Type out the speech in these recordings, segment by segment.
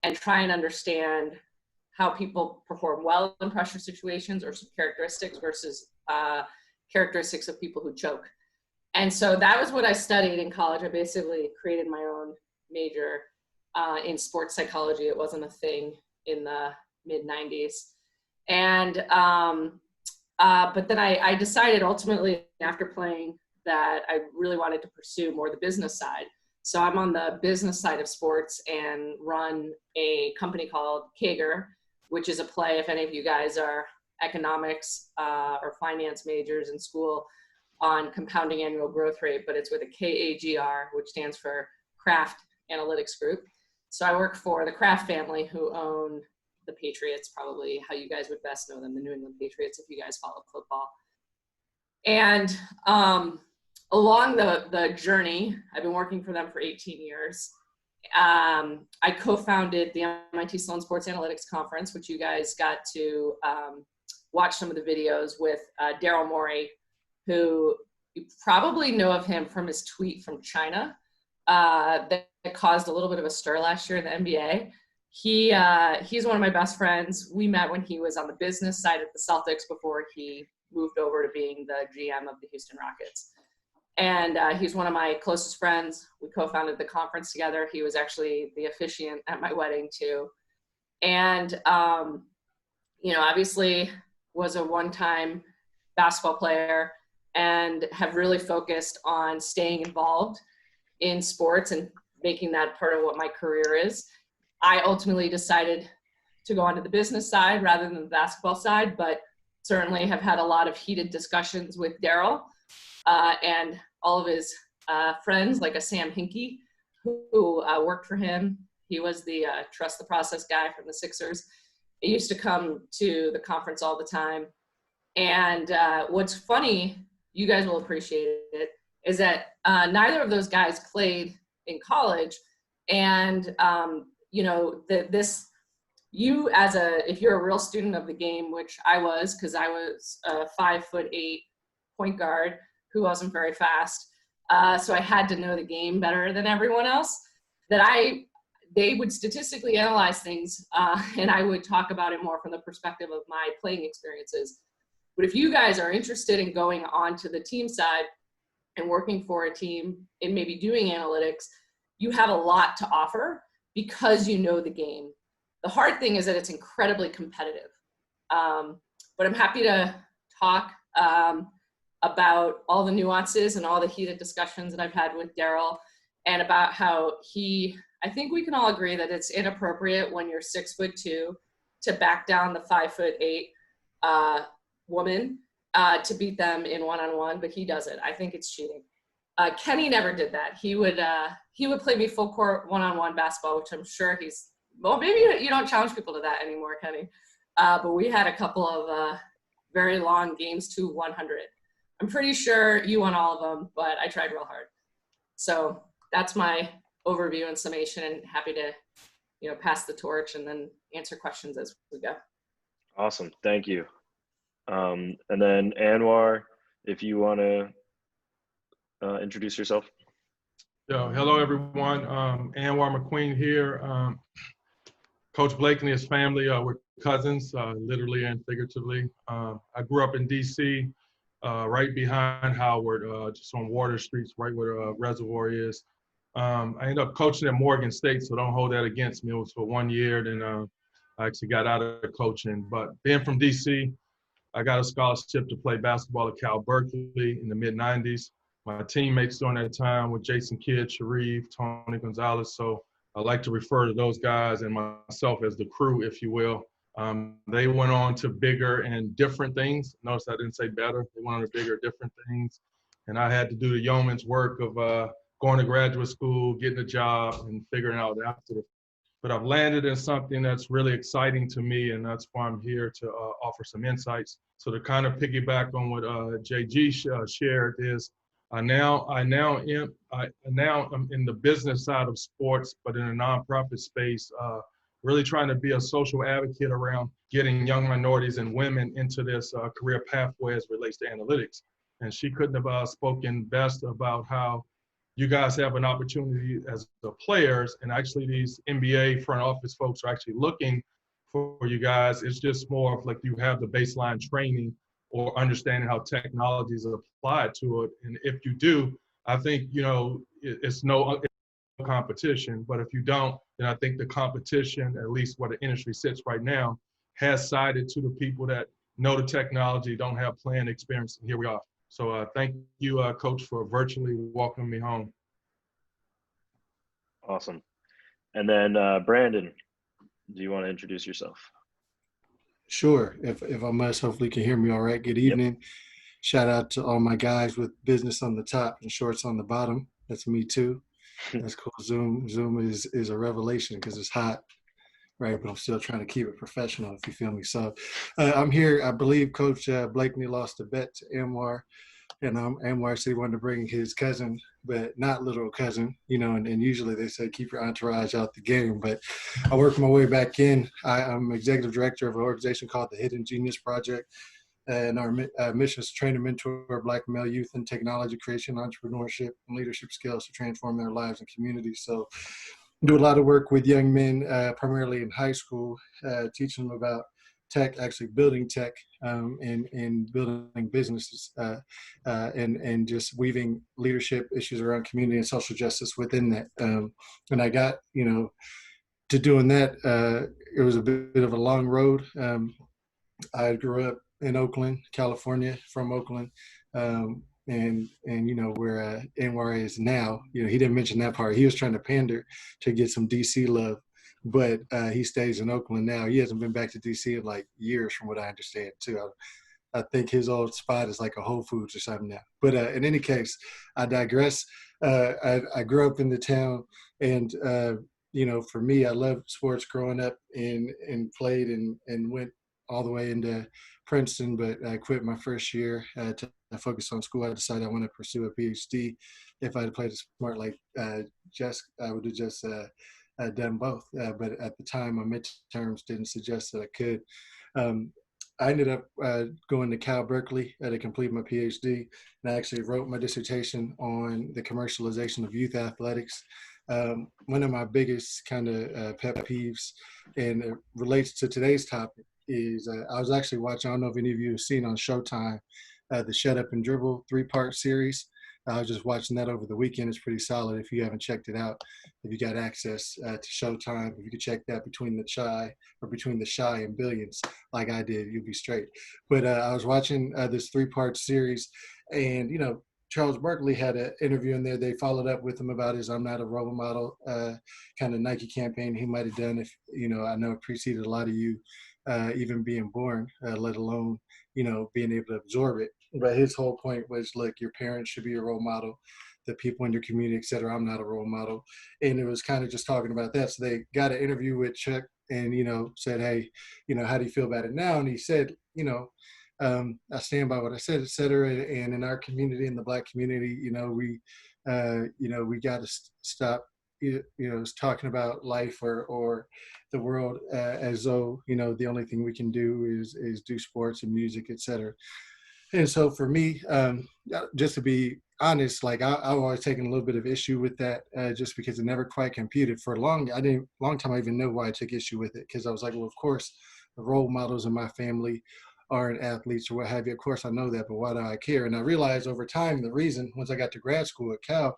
and try and understand how people perform well in pressure situations, or some characteristics versus characteristics of people who choke. And so that was what I studied in college. I basically created my own major in sports psychology. It wasn't a thing in the mid 90s. And, but then I decided ultimately after playing that I really wanted to pursue more the business side. So I'm on the business side of sports and run a company called Kager, which is a play, if any of you guys are economics or finance majors in school, on compounding annual growth rate, but it's with a KAGR, which stands for Kraft Analytics Group. So I work for the Kraft family, who own the Patriots, probably how you guys would best know them, the New England Patriots, if you guys follow football. And along the journey, I've been working for them for 18 years. I co-founded the MIT Sloan Sports Analytics Conference, which you guys got to watch some of the videos with Daryl Morey, who you probably know of him from his tweet from China that caused a little bit of a stir last year in the NBA. He's one of my best friends. We met when he was on the business side of the Celtics before he moved over to being the GM of the Houston Rockets. And he's one of my closest friends. We co-founded the conference together. He was actually the officiant at my wedding too. And, you know, obviously was a one-time basketball player and have really focused on staying involved in sports and making that part of what my career is. I ultimately decided to go onto the business side rather than the basketball side, but certainly have had a lot of heated discussions with Daryl and all of his friends, like a Sam Hinkie, who worked for him. He was the trust the process guy from the Sixers. He used to come to the conference all the time. And what's funny, you guys will appreciate it, is that neither of those guys played in college. And, you know, if you're a real student of the game, which I was, because I was a 5'8" point guard who wasn't very fast. So I had to know the game better than everyone else, they would statistically analyze things and I would talk about it more from the perspective of my playing experiences. But if you guys are interested in going on to the team side and working for a team and maybe doing analytics, you have a lot to offer because you know the game. The hard thing is that it's incredibly competitive. But I'm happy to talk about all the nuances and all the heated discussions that I've had with Daryl, and about how I think we can all agree that it's inappropriate when you're 6'2" to back down the 5'8" woman to beat them in one-on-one, but he does it. I think it's cheating. Kenny never did that. He would play me full court one-on-one basketball, which I'm sure maybe you don't challenge people to that anymore, Kenny. But we had a couple of very long games to 100. I'm pretty sure you won all of them, but I tried real hard. So that's my overview and summation, and happy to, you know, pass the torch and then answer questions as we go. Awesome. Thank you. And then Anwar, if you want to introduce yourself. Hello, everyone. Anwar McQueen here. Coach Blake and his family, we're cousins, literally and figuratively. I grew up in DC, right behind Howard, just on Water Street, right where the reservoir is. I ended up coaching at Morgan State, so don't hold that against me. It was for 1 year, then I actually got out of coaching. But being from DC, I got a scholarship to play basketball at Cal Berkeley in the mid-90s. My teammates during that time were Jason Kidd, Sharif, Tony Gonzalez. So I like to refer to those guys and myself as the crew, if you will. They went on to bigger and different things. Notice I didn't say better. They went on to bigger, different things. And I had to do the yeoman's work of going to graduate school, getting a job, and figuring out after the. But I've landed in something that's really exciting to me, and that's why I'm here to offer some insights. So to kind of piggyback on what JG shared is, I now am in the business side of sports, but in a nonprofit space, really trying to be a social advocate around getting young minorities and women into this career pathway as it relates to analytics. And she couldn't have spoken best about how you guys have an opportunity as the players, and actually these NBA front office folks are actually looking for you guys. It's just more of like you have the baseline training or understanding how technologies are applied to it. And if you do, I think, it's no competition. But if you don't, then I think the competition, at least where the industry sits right now, has sided to the people that know the technology, don't have playing experience, and here we are. So thank you, Coach, for virtually welcoming me home. Awesome. And then Brandon, do you want to introduce yourself? Sure. If I must, hopefully you can hear me all right. Good evening. Yep. Shout out to all my guys with business on the top and shorts on the bottom. That's me too. That's cool. Zoom is a revelation because it's hot, right? But I'm still trying to keep it professional, if you feel me. So I'm here. I believe Coach Blakeney lost a bet to Anwar. And Anwar said he wanted to bring his cousin, but not literal cousin, and usually they say keep your entourage out the game. But I worked my way back in. I'm executive director of an organization called the Hidden Genius Project. And our mission is to train and mentor Black male youth in technology creation, entrepreneurship, and leadership skills to transform their lives and communities. So I do a lot of work with young men, primarily in high school, teaching them about tech, actually building tech, and building businesses, and just weaving leadership issues around community and social justice within that. And I got, to doing that, it was a bit of a long road. I grew up in Oakland, California, from Oakland, and where Anwar is now. He didn't mention that part. He was trying to pander to get some DC love. But he stays in Oakland now. He hasn't been back to D.C. in like years, from what I understand, too. I think his old spot is like a Whole Foods or something now. But in any case, I digress. I grew up in the town, and for me, I loved sports growing up and played and went all the way into Princeton. But I quit my first year to focus on school. I decided I want to pursue a PhD. If I had played it smart like Jess, I would have just done both, but at the time my midterms didn't suggest that I could. I ended up going to Cal Berkeley to complete my PhD, and I actually wrote my dissertation on the commercialization of youth athletics. One of my biggest kind of pet peeves, and it relates to today's topic, is I was actually watching, I don't know if any of you have seen on Showtime, the Shut Up and Dribble 3-part series. I was just watching that over the weekend. It's pretty solid if you haven't checked it out. If you got access to Showtime, if you could check that between the Shy and Billions, like I did, you'll be straight. But I was watching this 3-part series, and Charles Barkley had an interview in there. They followed up with him about his "I'm Not a Role Model" kind of Nike campaign he might have done. If I know it preceded a lot of you even being born, let alone being able to absorb it. But his whole point was, look, your parents should be a role model, the people in your community, et cetera. I'm not a role model. And it was kind of just talking about that. So they got an interview with Chuck and, said, hey, how do you feel about it now? And he said, I stand by what I said, et cetera. And in our community, in the Black community, we got to stop, talking about life or the world as though, the only thing we can do is do sports and music, et cetera. And so for me, just to be honest, like I've always taken a little bit of issue with that, just because it never quite computed for long time. I even know why I took issue with it, because I was like, well, of course, the role models in my family aren't athletes or what have you. Of course, I know that, but why do I care? And I realized over time, the reason, once I got to grad school at Cal,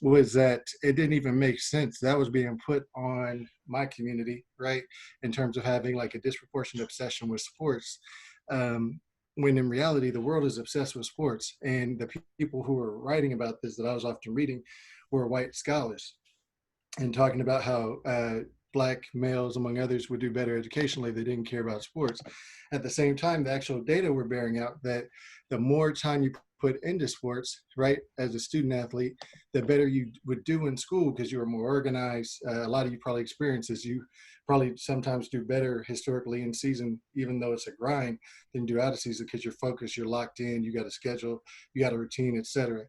was that it didn't even make sense. That was being put on my community, right, in terms of having like a disproportionate obsession with sports. When in reality, the world is obsessed with sports. And the people who were writing about this that I was often reading were white scholars and talking about how Black males, among others, would do better educationally. They didn't care about sports. At the same time, the actual data were bearing out that the more time you put into sports, right, as a student athlete, the better you would do in school because you were more organized. A lot of you probably experience this. You probably sometimes do better historically in season, even though it's a grind, than do out of season because you're focused, you're locked in, you got a schedule, you got a routine, etc.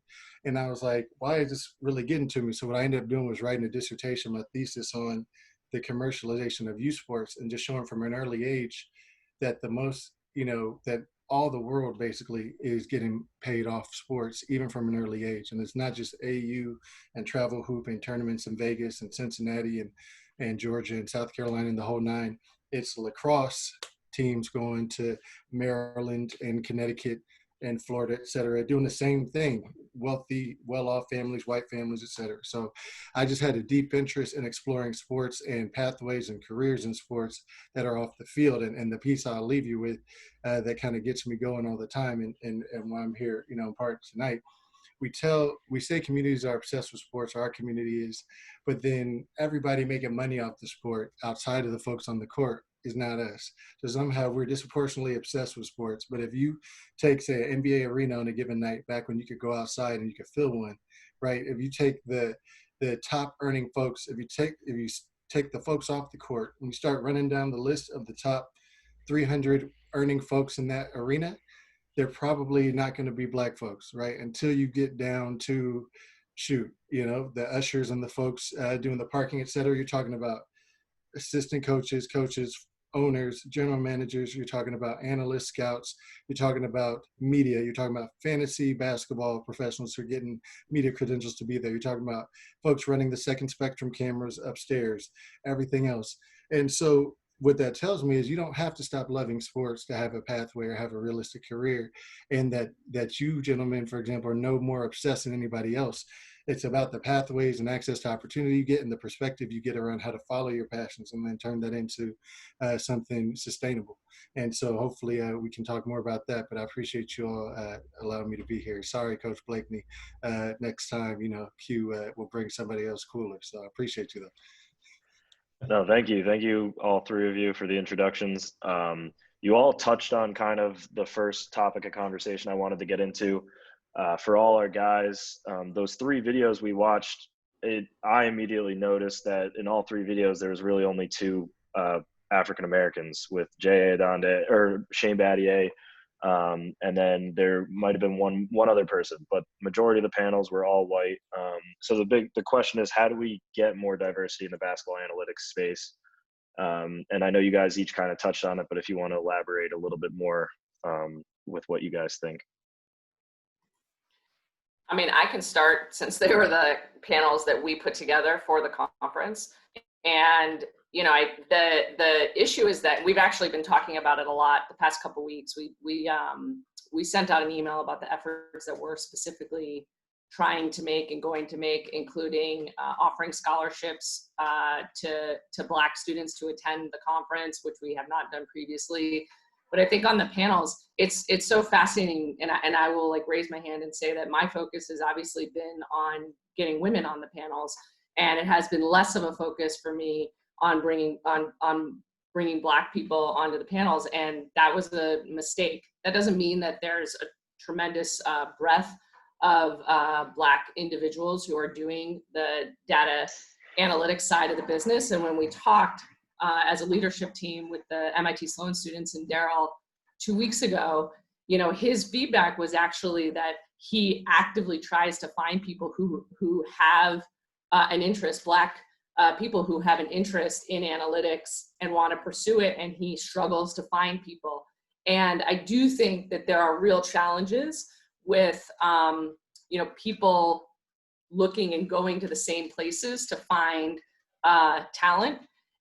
And I was like, why is this really getting to me? So what I ended up doing was writing a dissertation, my thesis on the commercialization of youth sports, and just showing from an early age that the most, that all the world basically is getting paid off sports, even from an early age. And it's not just AU and travel hooping tournaments in Vegas and Cincinnati and Georgia and South Carolina and the whole nine. It's lacrosse teams going to Maryland and Connecticut and Florida, et cetera, doing the same thing. Wealthy, well-off families, white families, et cetera. So I just had a deep interest in exploring sports and pathways and careers in sports that are off the field. And the piece I'll leave you with that kind of gets me going all the time and why I'm here, you know, in part tonight. We say communities are obsessed with sports, our community is, but then everybody making money off the sport outside of the folks on the court is not us. So somehow we're disproportionately obsessed with sports. But if you take, say, an NBA arena on a given night, back when you could go outside and you could fill one, right? If you take the top earning folks, if you take the folks off the court and you start running down the list of the top 300 earning folks in that arena, they're probably not going to be Black folks, right? Until you get down to, shoot, you know, the ushers and the folks doing the parking, et cetera. You're talking about assistant coaches, owners, general managers. You're talking about analysts, scouts. You're talking about media. You're talking about fantasy basketball professionals who are getting media credentials to be there. You're talking about folks running the second spectrum cameras upstairs, everything else. And so what that tells me is you don't have to stop loving sports to have a pathway or have a realistic career, and that you gentlemen, for example, are no more obsessed than anybody else. It's about the pathways and access to opportunity you get and the perspective you get around how to follow your passions and then turn that into something sustainable. And so hopefully we can talk more about that, but I appreciate you all allowing me to be here. Sorry, Coach Blakeney. Next time, you know, Q will bring somebody else cooler. So I appreciate you though. No, thank you. Thank you, all three of you, for the introductions. You all touched on kind of the first topic of conversation I wanted to get into. For all our guys, those three videos we watched, I immediately noticed that in all three videos, there was really only two African Americans, with Jay Adonde or Shane Battier. And then there might have been one other person, but majority of the panels were all white. So the question is, how do we get more diversity in the basketball analytics space? And I know you guys each kind of touched on it, but if you want to elaborate a little bit more with what you guys think. I mean, I can start, since they were the panels that we put together for the conference. And, you know, the issue is that we've actually been talking about it a lot the past couple of weeks. We sent out an email about the efforts that we're specifically trying to make and going to make, including offering scholarships to Black students to attend the conference, which we have not done previously. But I think on the panels, it's so fascinating, and I will like raise my hand and say that my focus has obviously been on getting women on the panels, and it has been less of a focus for me on bringing Black people onto the panels, and that was a mistake. That doesn't mean that there's a tremendous breadth of Black individuals who are doing the data analytics side of the business. And when we talked as a leadership team with the MIT Sloan students and Daryl 2 weeks ago, you know, his feedback was actually that he actively tries to find people who have an interest, Black people who have an interest in analytics and want to pursue it, and he struggles to find people. And I do think that there are real challenges with, you know, people looking and going to the same places to find talent.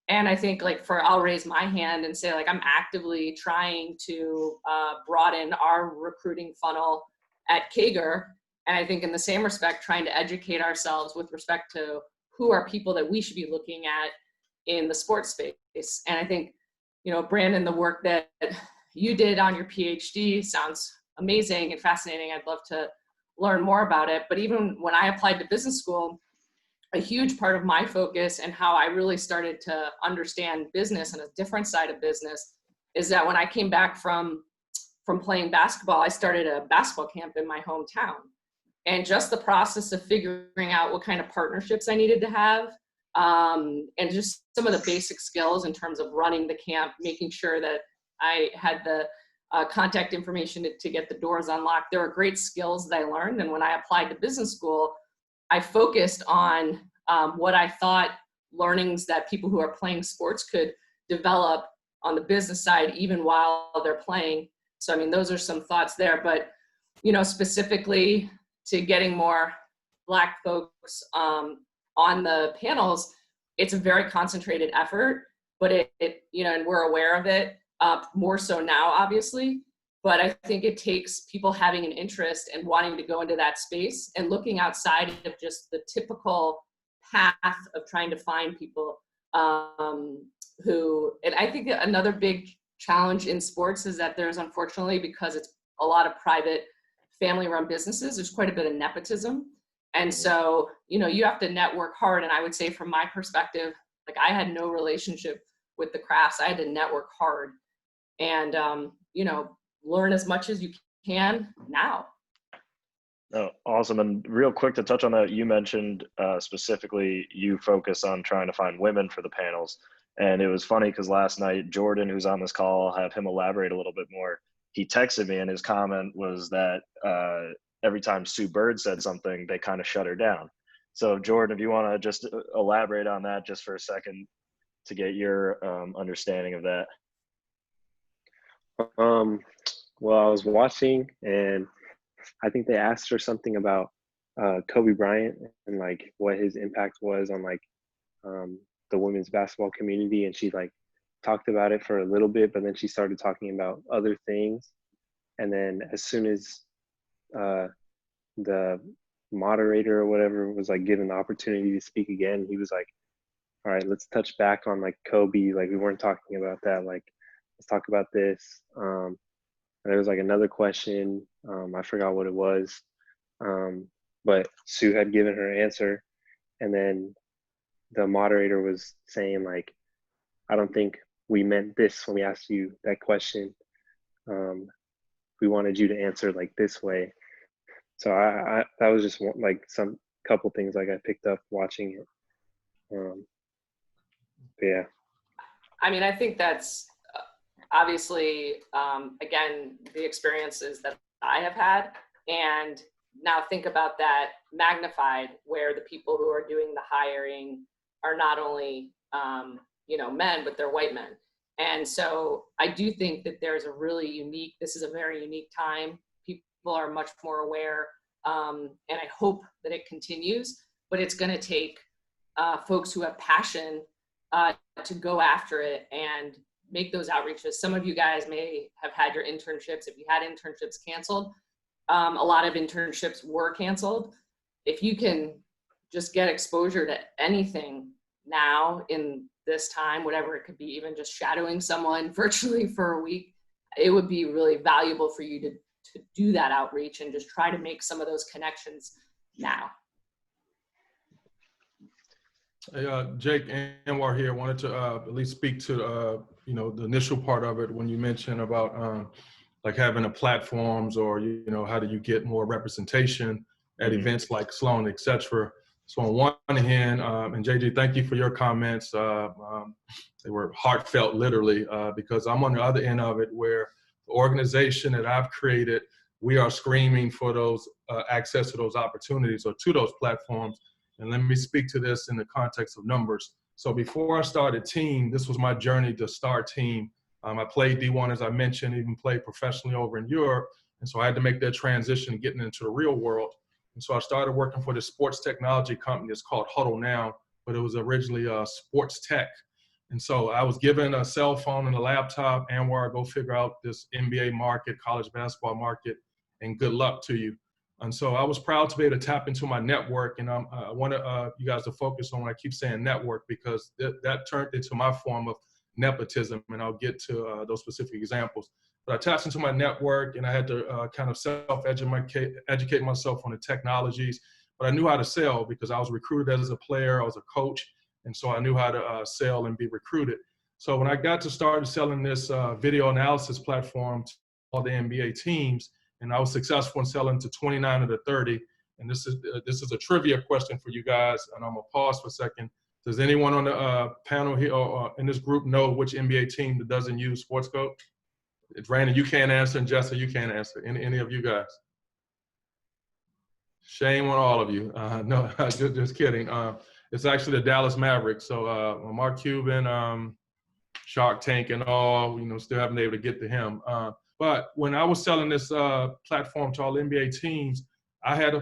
And I think I'll raise my hand and say, I'm actively trying to broaden our recruiting funnel at Kager. And I think in the same respect, trying to educate ourselves with respect to who are people that we should be looking at in the sports space. And I think, you know, Brandon, the work that you did on your PhD sounds amazing and fascinating. I'd love to learn more about it. But even when I applied to business school, a huge part of my focus and how I really started to understand business and a different side of business is that when I came back from playing basketball, I started a basketball camp in my hometown. And just the process of figuring out what kind of partnerships I needed to have, and just some of the basic skills in terms of running the camp, making sure that I had the contact information to get the doors unlocked. There were great skills that I learned. And when I applied to business school, I focused on what I thought learnings that people who are playing sports could develop on the business side, even while they're playing So, I mean, those are some thoughts there, but, you know, specifically to getting more Black folks on the panels, it's a very concentrated effort, but it you know, and we're aware of it more so now, obviously. But I think it takes people having an interest and wanting to go into that space and looking outside of just the typical path of trying to find people who, and I think another big challenge in sports is that there's, unfortunately, because it's a lot of private family-run businesses, there's quite a bit of nepotism. And so, you know, you have to network hard. And I would say from my perspective, like I had no relationship with the crafts. I had to network hard and, you know, learn as much as you can now. Oh, awesome. And real quick to touch on that, you mentioned specifically you focus on trying to find women for the panels. And it was funny because last night, Jordan, who's on this call, I'll have him elaborate a little bit more. He texted me and his comment was that every time Sue Bird said something, they kind of shut her down. So Jordan, if you want to just elaborate on that just for a second to get your understanding of that. Well, I was watching and I think they asked her something about Kobe Bryant and like what his impact was on like the women's basketball community. And she like talked about it for a little bit, but then she started talking about other things. And then as soon as the moderator or whatever was like given the opportunity to speak again, he was like, all right, let's touch back on like Kobe. Like we weren't talking about that. Like, let's talk about this. And there was like another question. I forgot what it was. But Sue had given her answer. And then the moderator was saying like, I don't think we meant this when we asked you that question. We wanted you to answer like this way. So I that was just like some couple things like I picked up watching it. Yeah. I mean, I think that's obviously, again, the experiences that I have had. And now think about that magnified where the people who are doing the hiring are not only, you know, men, but they're white men. And so I do think that there's a really unique, this is a very unique time. People are much more aware, and I hope that it continues, but it's going to take folks who have passion to go after it and make those outreaches. Some of you guys may have had your internships. If you had internships canceled, a lot of internships were canceled. If you can just get exposure to anything now in this time, whatever it could be, even just shadowing someone virtually for a week, it would be really valuable for you to do that outreach and just try to make some of those connections now. Hey, Jake, Anwar here. Wanted to at least speak to you know, the initial part of it when you mentioned about like having a platforms or you know, how do you get more representation at events like Sloan, et cetera. So on one hand, and JJ, thank you for your comments. They were heartfelt, literally, because I'm on the other end of it where the organization that I've created, we are screaming for those access to those opportunities or to those platforms. And let me speak to this in the context of numbers. So before I started Team, this was my journey to start Team. I played D1, as I mentioned, even played professionally over in Europe. And so I had to make that transition getting into the real world. And so I started working for this sports technology company. It's called Huddle now, but it was originally sports tech. And so I was given a cell phone and a laptop. Anwar, go figure out this NBA market, college basketball market, and good luck to you. And so I was proud to be able to tap into my network. And I want you guys to focus on when I keep saying network, because that turned into my form of nepotism. And I'll get to those specific examples. But I tapped into my network and I had to kind of self-educate myself on the technologies. But I knew how to sell because I was recruited as a player, I was a coach. And so I knew how to sell and be recruited. So when I got to start selling this video analysis platform to all the NBA teams, and I was successful in selling to 29 of the 30. And this is a trivia question for you guys, and I'm gonna pause for a second. Does anyone on the panel here or in this group know which NBA team that doesn't use SportsCode? It's Brandon, you can't answer, and Jessica, you can't answer. Any of you guys? Shame on all of you. No, just kidding. It's actually the Dallas Mavericks. So Mark Cuban, Shark Tank and all, you know, still haven't been able to get to him. But when I was selling this platform to all NBA teams, I had a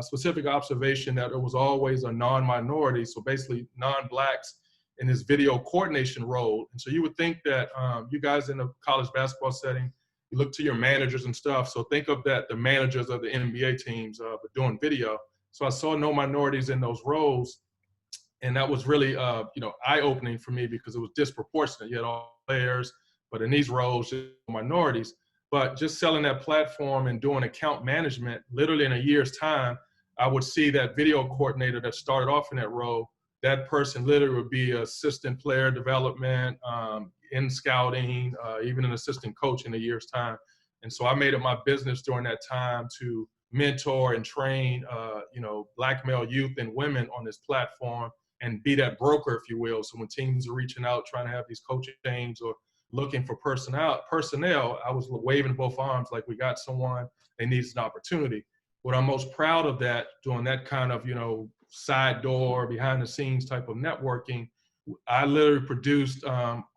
specific observation that it was always a non-minority, so basically non-blacks in this video coordination role. And so you would think that you guys in a college basketball setting, you look to your managers and stuff. So think of that, the managers of the NBA teams but doing video. So I saw no minorities in those roles. And that was really, eye-opening for me because it was disproportionate. You had all players, but in these roles, just minorities. But just selling that platform and doing account management, literally in a year's time, I would see that video coordinator that started off in that role, that person literally would be assistant player development, in scouting, even an assistant coach in a year's time. And so I made it my business during that time to mentor and train, Black male youth and women on this platform and be that broker, if you will. So when teams are reaching out, trying to have these coaching things or looking for personnel, I was waving both arms like we got someone, they need an opportunity. What I'm most proud of that, doing that kind of, side door, behind the scenes type of networking, I literally produced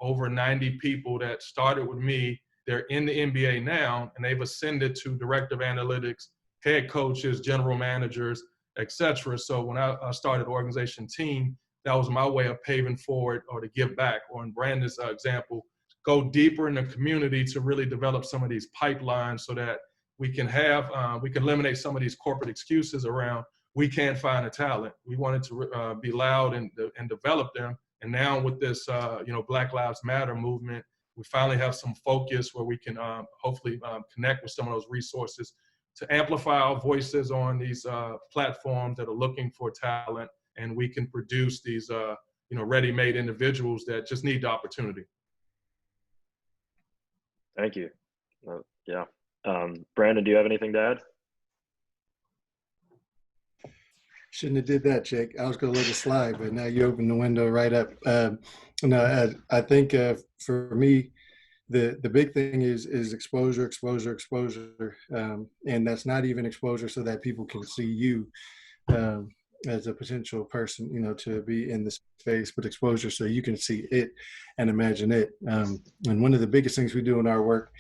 over 90 people that started with me. They're in the NBA now, and they've ascended to director of analytics, head coaches, general managers, etc. So when I started organization team, that was my way of paving forward or to give back. Or in Brandon's example, go deeper in the community to really develop some of these pipelines so that we can eliminate some of these corporate excuses around we can't find a talent. We wanted to be loud and develop them. And now with this, Black Lives Matter movement, we finally have some focus where we can hopefully connect with some of those resources to amplify our voices on these platforms that are looking for talent, and we can produce these, ready-made individuals that just need the opportunity. Thank you. Yeah. Brandon, do you have anything to add? Shouldn't have did that, Jake. I was going to let it slide, but now you opened the window right up. I think for me, the big thing is exposure, and that's not even exposure so that people can see you as a potential person, to be in the space, but exposure so you can see it and imagine it. And one of the biggest things we do in our work,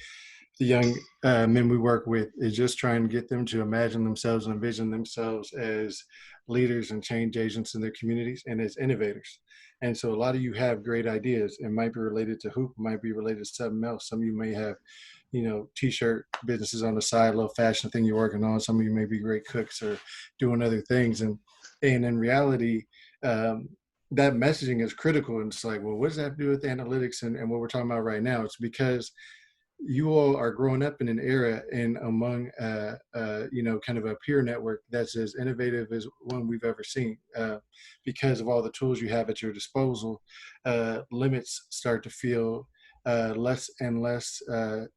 the young men we work with, is just trying to get them to imagine themselves and envision themselves as leaders and change agents in their communities and as innovators. And so a lot of you have great ideas. It might be related to hoop, might be related to something else. Some of you may have, t-shirt businesses on the side, a little fashion thing you're working on. Some of you may be great cooks or doing other things. And in reality, that messaging is critical. And it's like, well, what does that have to do with analytics and what we're talking about right now? It's because you all are growing up in an era and among, kind of a peer network that's as innovative as one we've ever seen. Because of all the tools you have at your disposal, limits start to feel less and less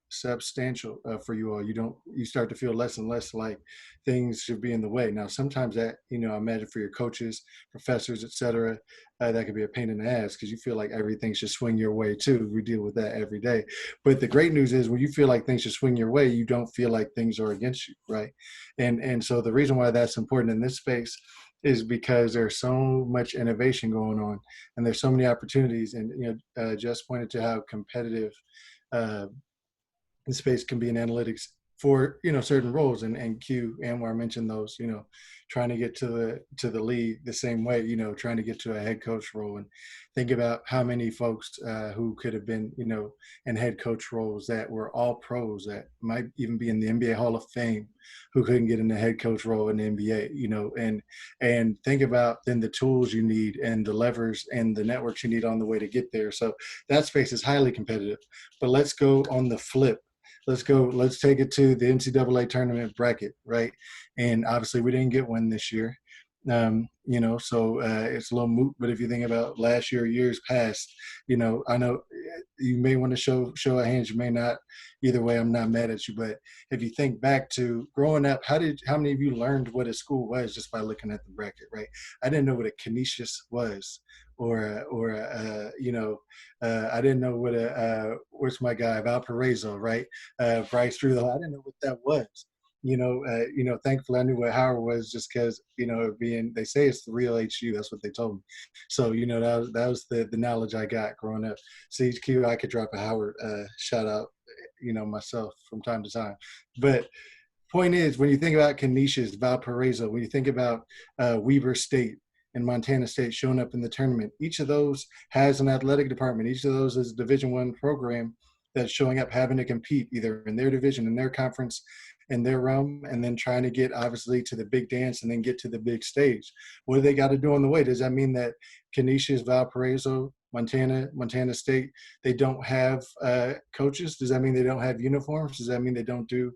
substantial for you all. You start to feel less and less like things should be in the way. Now, sometimes that, I imagine for your coaches, professors, et cetera, that could be a pain in the ass because you feel like everything should swing your way too. We deal with that every day. But the great news is when you feel like things should swing your way, you don't feel like things are against you, right? And so the reason why that's important in this space is because there's so much innovation going on and there's so many opportunities. And, Jess pointed to how competitive the space can be in analytics for, certain roles. And Anwar mentioned those, trying to get to the league the same way, trying to get to a head coach role. And think about how many folks who could have been, in head coach roles that were all pros that might even be in the NBA Hall of Fame who couldn't get in the head coach role in the NBA, and think about then the tools you need and the levers and the networks you need on the way to get there. So that space is highly competitive. But let's go on the flip. Let's take it to the NCAA tournament bracket, right? And obviously we didn't get one this year, so it's a little moot. But if you think about last year, years past, I know you may want to show of hands, you may not. Either way, I'm not mad at you. But if you think back to growing up, how many of you learned what a school was just by looking at the bracket, right? I didn't know what a Canisius was, or I didn't know what what's my guy Valparaiso, right? Bryce Drew, I didn't know what that was. Thankfully I knew what Howard was just because, they say it's the real HU. That's what they told me. So, that was the knowledge I got growing up. CHQ, I could drop a Howard shout out, myself from time to time. But point is, when you think about Canisius, Valparaiso, when you think about Weber State and Montana State showing up in the tournament, each of those has an athletic department. Each of those is a Division I program that's showing up, having to compete either in their division, in their conference, in their realm, and then trying to get obviously to the big dance and then get to the big stage. What do they got to do on the way? Does that mean that Canisius, Valparaiso, Montana State, they don't have coaches? Does that mean they don't have uniforms? Does that mean they don't do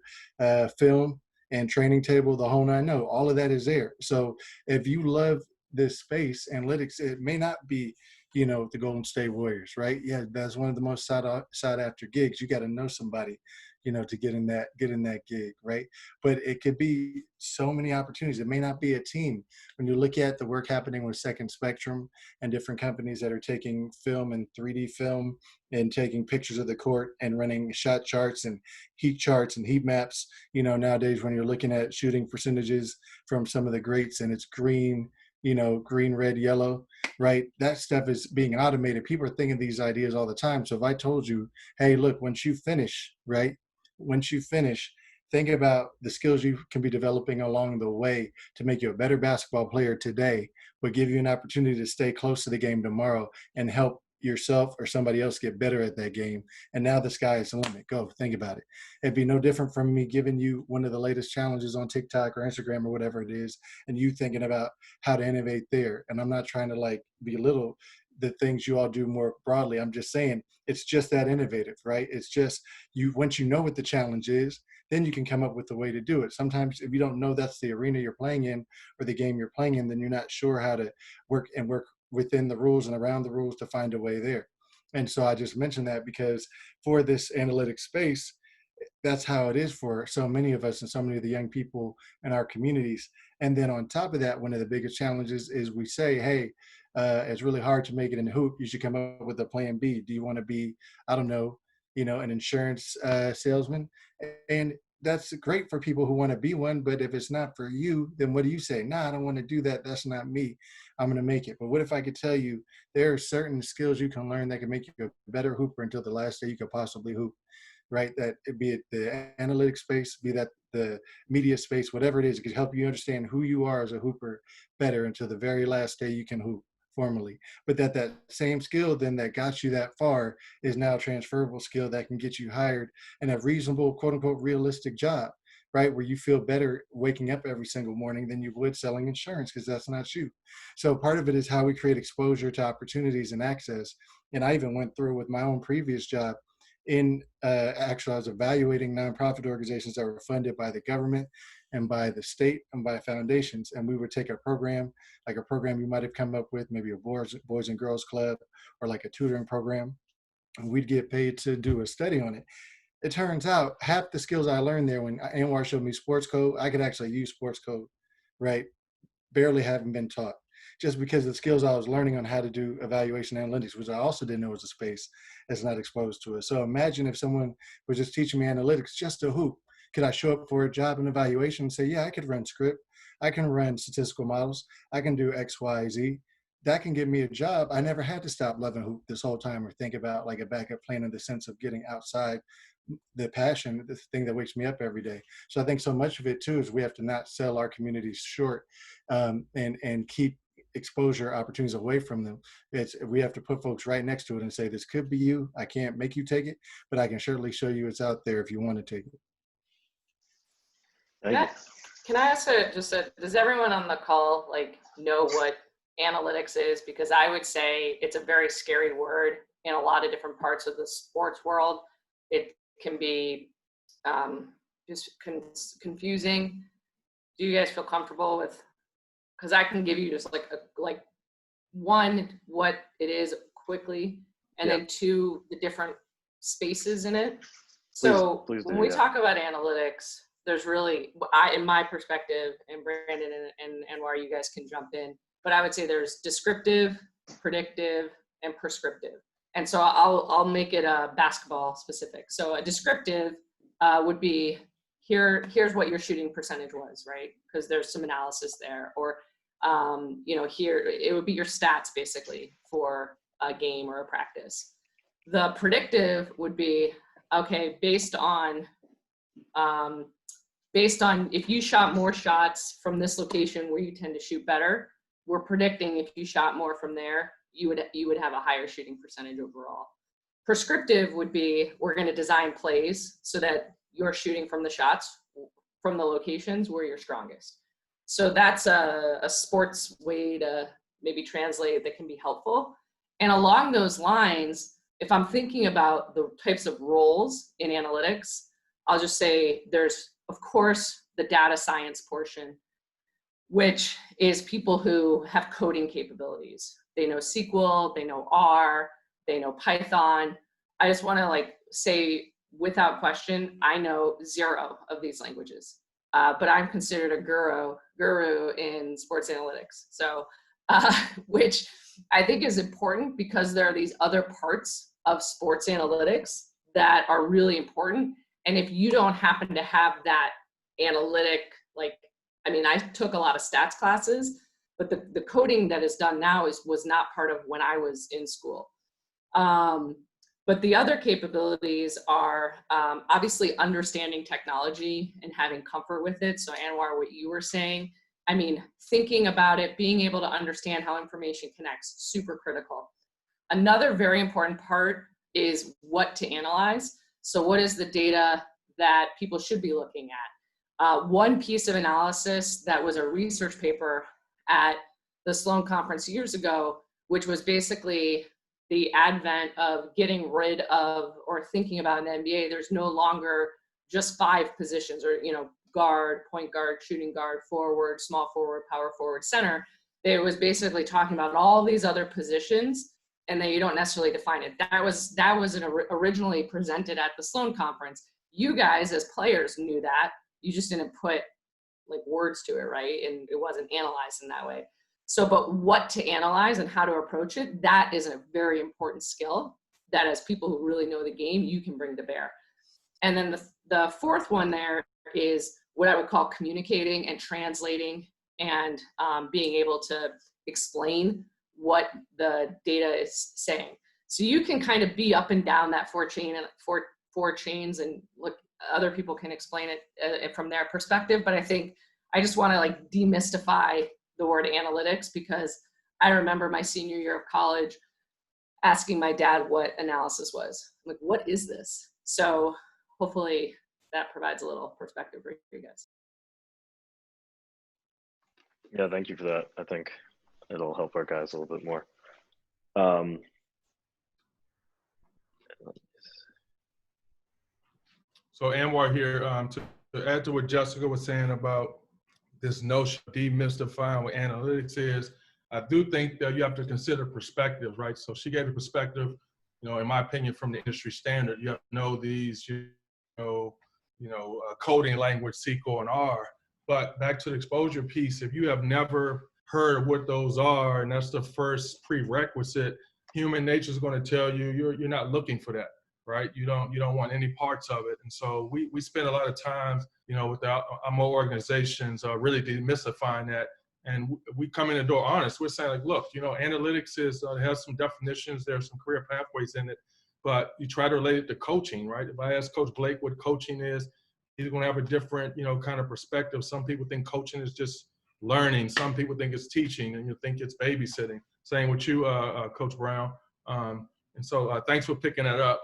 film and training table, the whole nine? No, all of that is there. So if you love this space, analytics, it may not be, the Golden State Warriors, right? Yeah, that's one of the most sought after gigs. You got to know somebody, to get in that gig, right? But it could be so many opportunities. It may not be a team. When you look at the work happening with Second Spectrum and different companies that are taking film and 3D film and taking pictures of the court and running shot charts and heat maps, nowadays when you're looking at shooting percentages from some of the greats and it's green, green, red, yellow, right? That stuff is being automated. People are thinking these ideas all the time. So if I told you, hey, look, once you finish, think about the skills you can be developing along the way to make you a better basketball player today, but give you an opportunity to stay close to the game tomorrow and help yourself or somebody else get better at that game. And now the sky is the limit. Go think about it. It'd be no different from me giving you one of the latest challenges on TikTok or Instagram or whatever it is, and you thinking about how to innovate there. And I'm not trying to belittle the things you all do more broadly. I'm just saying it's just that innovative, right? It's just once you know what the challenge is, then you can come up with a way to do it. Sometimes if you don't know that's the arena you're playing in or the game you're playing in, then you're not sure how to work within the rules and around the rules to find a way there. And so I just mentioned that because for this analytic space, that's how it is for so many of us and so many of the young people in our communities. And then on top of that, one of the biggest challenges is we say, hey, it's really hard to make it in the hoop. You should come up with a plan B. Do you want to be, I don't know, an insurance salesman? And that's great for people who want to be one, but if it's not for you, then what do you say? Nah, I don't want to do that. That's not me. I'm going to make it. But what if I could tell you there are certain skills you can learn that can make you a better hooper until the last day you could possibly hoop, right? That be it the analytics space, be that the media space, whatever it is, it could help you understand who you are as a hooper better until the very last day you can hoop formally. But that same skill then that got you that far is now a transferable skill that can get you hired in a reasonable, quote unquote, realistic job, right? Where you feel better waking up every single morning than you would selling insurance because that's not you. So part of it is how we create exposure to opportunities and access. And I even went through with my own previous job actually I was evaluating nonprofit organizations that were funded by the government and by the state and by foundations. And we would take a program, like a program you might have come up with, maybe a boys and girls club or like a tutoring program. And we'd get paid to do a study on it. It turns out half the skills I learned there when Anwar showed me sports code, I could actually use sports code, right? Barely haven't been taught just because of the skills I was learning on how to do evaluation analytics, which I also didn't know was a space that's not exposed to it. So imagine if someone was just teaching me analytics just to hoop. Could I show up for a job in evaluation and say, yeah, I could run script. I can run statistical models. I can do X, Y, Z. That can give me a job. I never had to stop loving hoop this whole time or think about like a backup plan in the sense of getting outside the passion, the thing that wakes me up every day. So I think so much of it too is we have to not sell our communities short and keep exposure opportunities away from them. We have to put folks right next to it and say, this could be you. I can't make you take it, but I can certainly show you it's out there if you want to take it. Thank you. Can I ask does everyone on the call know what analytics is? Because I would say it's a very scary word in a lot of different parts of the sports world. It can be just confusing. Do you guys feel comfortable with? Because I can give you just like one, what it is quickly, and then two, the different spaces in it. So please when we talk about analytics, there's really, in my perspective, and Brandon and Anwar, you guys can jump in, but I would say there's descriptive, predictive, and prescriptive. And so I'll make it basketball specific. So a descriptive would be, here's what your shooting percentage was, right? Because there's some analysis there. Or, here, it would be your stats basically for a game or a practice. The predictive would be, okay, based on if you shot more shots from this location where you tend to shoot better, we're predicting if you shot more from there, you would have a higher shooting percentage overall. Prescriptive would be, we're going to design plays so that you're shooting from the shots from the locations where you're strongest. So that's a sports way to maybe translate that can be helpful. And along those lines, if I'm thinking about the types of roles in analytics, I'll just say there's, of course, the data science portion, which is people who have coding capabilities. They know SQL, they know R, they know Python. I just want to say without question, I know 0 of these languages, but I'm considered a guru in sports analytics. So, which I think is important because there are these other parts of sports analytics that are really important. And if you don't happen to have that analytic, I took a lot of stats classes, but the coding that is done now was not part of when I was in school. But the other capabilities are obviously understanding technology and having comfort with it. So Anwar, what you were saying, thinking about it, being able to understand how information connects, super critical. Another very important part is what to analyze. So what is the data that people should be looking at? One piece of analysis that was a research paper at the Sloan Conference years ago, which was basically the advent of getting rid of or thinking about an NBA, there's no longer just 5 positions or, guard, point guard, shooting guard, forward, small forward, power forward, center. It was basically talking about all these other positions and then you don't necessarily define it. That was originally presented at the Sloan Conference. You guys as players knew that. You just didn't put words to it, right? And it wasn't analyzed in that way. So, but what to analyze and how to approach it, that is a very important skill that as people who really know the game, you can bring to bear. And then the fourth one there is what I would call communicating and translating and being able to explain what the data is saying. So you can kind of be up and down that four chains and look, other people can explain it from their perspective. But I think I just want to demystify the word analytics because I remember my senior year of college asking my dad what analysis was. I'm like, what is this? So hopefully that provides a little perspective for you guys. Yeah, thank you for that. I think it'll help our guys a little bit more. So Anwar here, to add to what Jessica was saying about this notion of demystifying what analytics is, I do think that you have to consider perspectives, right? So she gave a perspective, in my opinion, from the industry standard. You have to know these, coding language, SQL and R. But back to the exposure piece, if you have never heard of what those are, and that's the first prerequisite, human nature is going to tell you you're not looking for that, right? You don't want any parts of it. And so we spend a lot of time, with our organizations really demystifying that. And we come in the door honest. We're saying look, analytics has some definitions. There's some career pathways in it, but you try to relate it to coaching, right? If I ask Coach Blake what coaching is, he's going to have a different, kind of perspective. Some people think coaching is just learning. Some people think it's teaching, and you think it's babysitting. Same with you, Coach Brown. And so thanks for picking that up,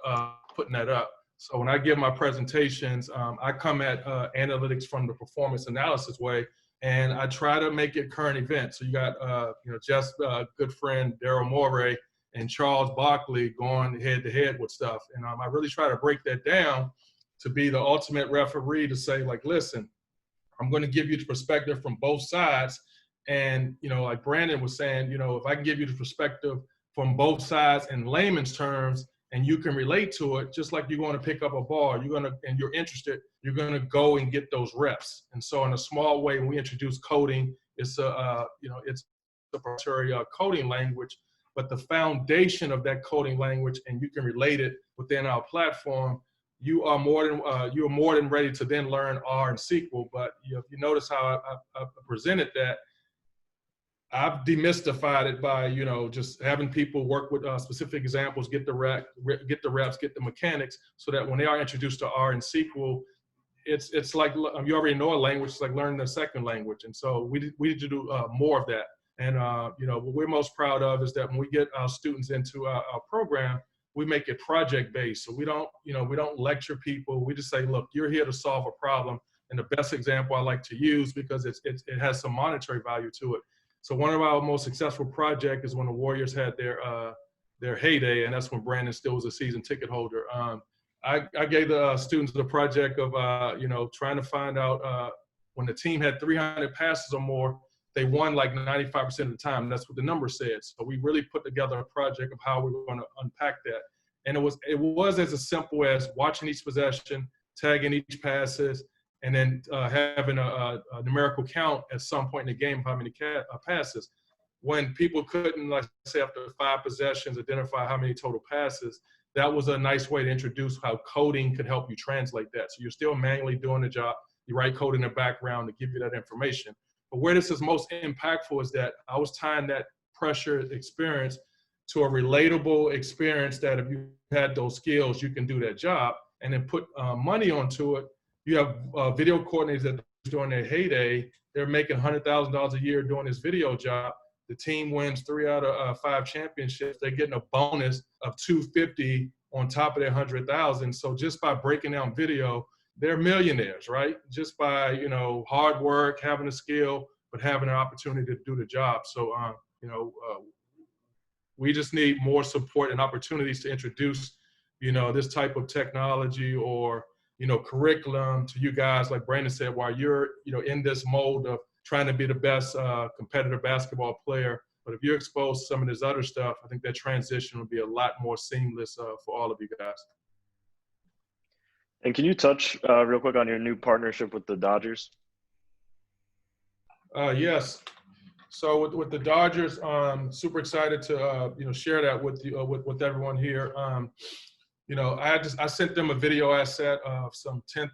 putting that up. So when I give my presentations, I come at analytics from the performance analysis way, and I try to make it current events. So you got, just good friend Daryl Morey and Charles Barkley going head to head with stuff. And I really try to break that down to be the ultimate referee to say, listen, I'm going to give you the perspective from both sides. And, like Brandon was saying, if I can give you the perspective from both sides in layman's terms, and you can relate to it, just like you're going to pick up a ball, and you're interested, you're going to go and get those reps. And so in a small way, when we introduce coding, it's it's a proprietary coding language, but the foundation of that coding language, and you can relate it within our platform, you're more than ready to then learn R and SQL. But if you notice how I presented that, I've demystified it by, you know, just having people work with specific examples, get the reps, get the mechanics, so that when they are introduced to R and SQL, it's like you already know a language. It's like learning a second language. And so we need to do more of that. And you know, what we're most proud of is that when we get our students into our program, we make it project based. So we don't lecture people. We just say, look, you're here to solve a problem. And the best example I like to use, because it has some monetary value to it. So one of our most successful projects is when the Warriors had their heyday, and that's when Brandon still was a season ticket holder. I gave the students the project of you know, trying to find out when the team had 300 passes or more, they won like 95% of the time. That's what the number said. So we really put together a project of how we were going to unpack that. And it was as simple as watching each possession, tagging each passes, and then having a numerical count at some point in the game of how many passes. When people couldn't, like say after 5 possessions, identify how many total passes, that was a nice way to introduce how coding could help you translate that. So you're still manually doing the job. You write code in the background to give you that information. But where this is most impactful is that I was tying that pressure experience to a relatable experience that if you had those skills, you can do that job, and then put money onto it. You have video coordinators that during their heyday, they're making $100,000 a year doing this video job. The team wins 3 out of 5 championships. They're getting a bonus of $250 on top of their $100,000. So just by breaking down video, they're millionaires, right? Just by, you know, hard work, having a skill, but having an opportunity to do the job. So, you know, we just need more support and opportunities to introduce, you know, this type of technology or, you know, curriculum to you guys, like Brandon said, while you're, you know, in this mode of trying to be the best competitive basketball player. But if you're exposed to some of this other stuff, I think that transition will be a lot more seamless for all of you guys. And can you touch real quick on your new partnership with the Dodgers? Yes. So with the Dodgers, super excited to you know, share that with you with everyone here. You know, I sent them a video asset of some 10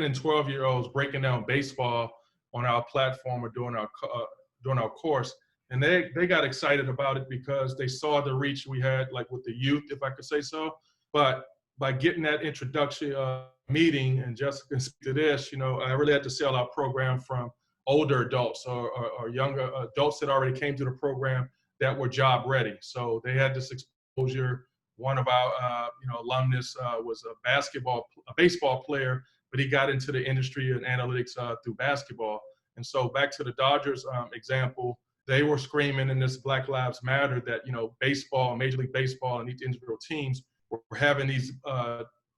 and 12-year-olds breaking down baseball on our platform or during our course, and they got excited about it because they saw the reach we had, like with the youth, if I could say so. But by getting that introductory meeting, and Jessica can speak to this, you know, I really had to sell our program from older adults or younger adults that already came to the program that were job ready. So they had this exposure. One of our you know, alumnus was a baseball player, but he got into the industry and analytics through basketball. And so back to the Dodgers example, they were screaming in this Black Lives Matter that, you know, baseball, Major League Baseball, and each individual teams were having these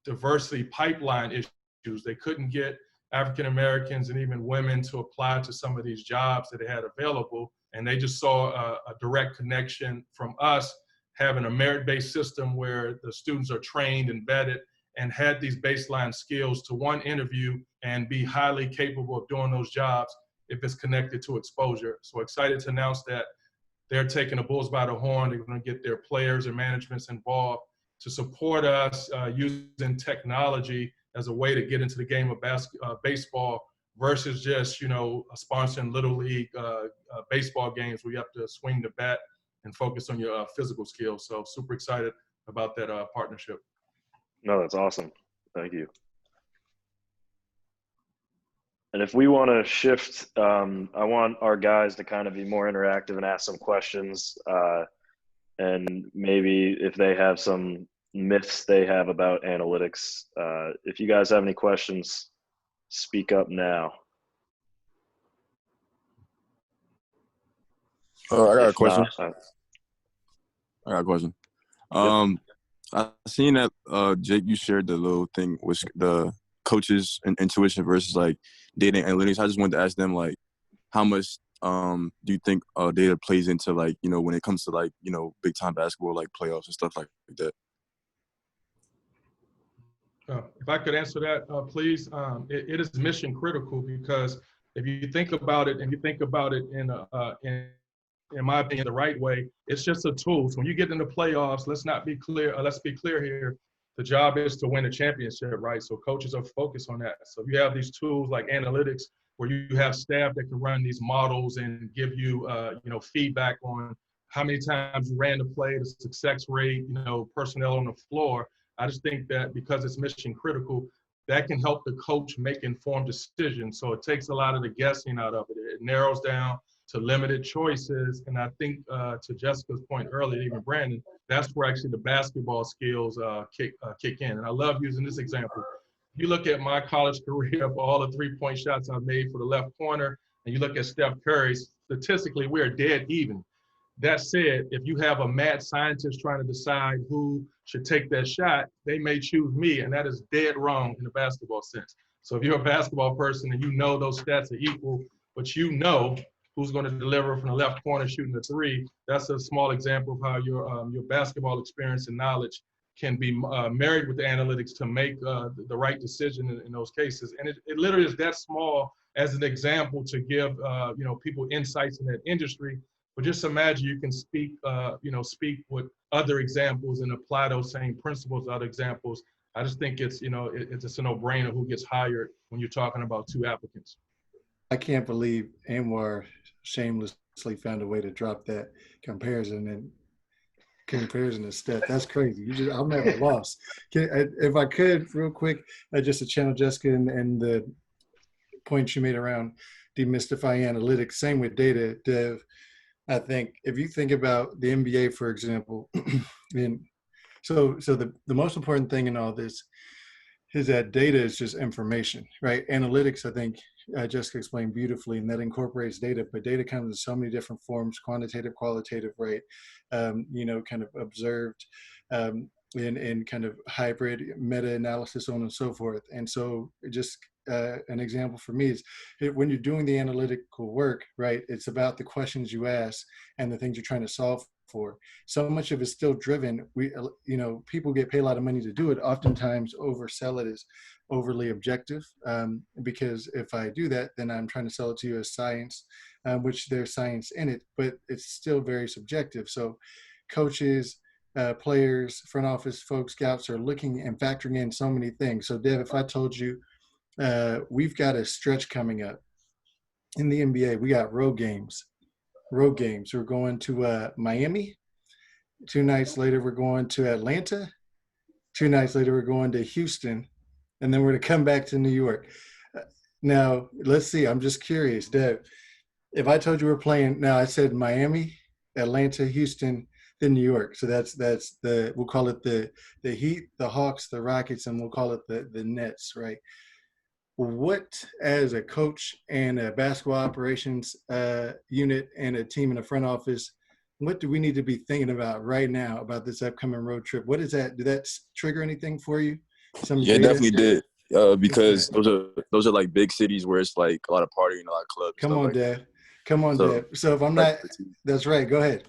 diversity pipeline issues. They couldn't get African Americans and even women to apply to some of these jobs that they had available. And they just saw a direct connection from us having a merit-based system where the students are trained and vetted and had these baseline skills to one, interview and be highly capable of doing those jobs if it's connected to exposure. So excited to announce that they're taking the bulls by the horn. They're going to get their players and managements involved to support us using technology as a way to get into the game of baseball versus just, you know, sponsoring little league baseball games where you have to swing the bat and focus on your physical skills. So super excited about that partnership. No, that's awesome. Thank you. And if we want to shift, I want our guys to kind of be more interactive and ask some questions. And maybe if they have some myths they have about analytics. If you guys have any questions, speak up now. I got a question. Not, I got a question. I seen that Jake, you shared the little thing with the coaches and intuition versus like data analytics. I just wanted to ask them, like, how much do you think data plays into, like, you know, when it comes to, like, you know, big time basketball, like playoffs and stuff like that? If I could answer that, please. It is mission critical, because if you think about it, and you think about it in my opinion, the right way, it's just a tool. So when you get into playoffs, let's be clear here. The job is to win a championship, right? So coaches are focused on that. So if you have these tools like analytics, where you have staff that can run these models and give you, feedback on how many times you ran the play, the success rate, personnel on the floor. I just think that because it's mission critical, that can help the coach make informed decisions. So it takes a lot of the guessing out of it. It narrows down to limited choices. And I think to Jessica's point earlier, even Brandon, that's where actually the basketball skills kick in. And I love using this example. You look at my college career for all the 3-point shots I've made for the left corner, and you look at Steph Curry, statistically, we're dead even. That said, if you have a mad scientist trying to decide who should take that shot, they may choose me, and that is dead wrong in the basketball sense. So if you're a basketball person and you know those stats are equal, but you know who's going to deliver from the left corner shooting the three, that's a small example of how your basketball experience and knowledge can be married with the analytics to make the right decision in those cases. And it literally is that small as an example to give people insights in that industry. But just imagine you can speak with other examples and apply those same principles to other examples. I just think it's just a no-brainer who gets hired when you're talking about two applicants. I can't believe Anwar shamelessly found a way to drop that comparison of stat. That's crazy. I'm at a loss. If I could, real quick, just to channel Jessica and the points you made around demystifying analytics. Same with data, Dev. I think if you think about the NBA, for example, and so the most important thing in all this is that data is just information, right? Analytics, I think Jessica explained beautifully, and that incorporates data, but data comes in so many different forms, quantitative, qualitative, right? Kind of observed, and kind of hybrid meta-analysis, so on and so forth. And so just an example for me is when you're doing the analytical work, right, it's about the questions you ask and the things you're trying to solve for. So much of it's still driven. People get paid a lot of money to do it, oftentimes oversell it as overly objective, because if I do that, then I'm trying to sell it to you as science, which there's science in it, but it's still very subjective. So coaches, players, front office folks, scouts are looking and factoring in so many things. So Dev, if I told you we've got a stretch coming up in the NBA, we got road games. We're going to Miami. 2 nights later, we're going to Atlanta. 2 nights later, we're going to Houston. And then we're going to come back to New York. Now, let's see. I'm just curious, Deb. If I told you we're playing, now I said Miami, Atlanta, Houston, then New York. So that's we'll call it the Heat, the Hawks, the Rockets, and we'll call it the Nets, right? What, as a coach and a basketball operations unit and a team in the front office, what do we need to be thinking about right now about this upcoming road trip? What is that? Did that trigger anything for you? Yeah, it definitely did. Because those are like big cities where it's like a lot of partying, a lot of clubs. Come on, Dad. Dad. So if I'm not, that's right. Go ahead.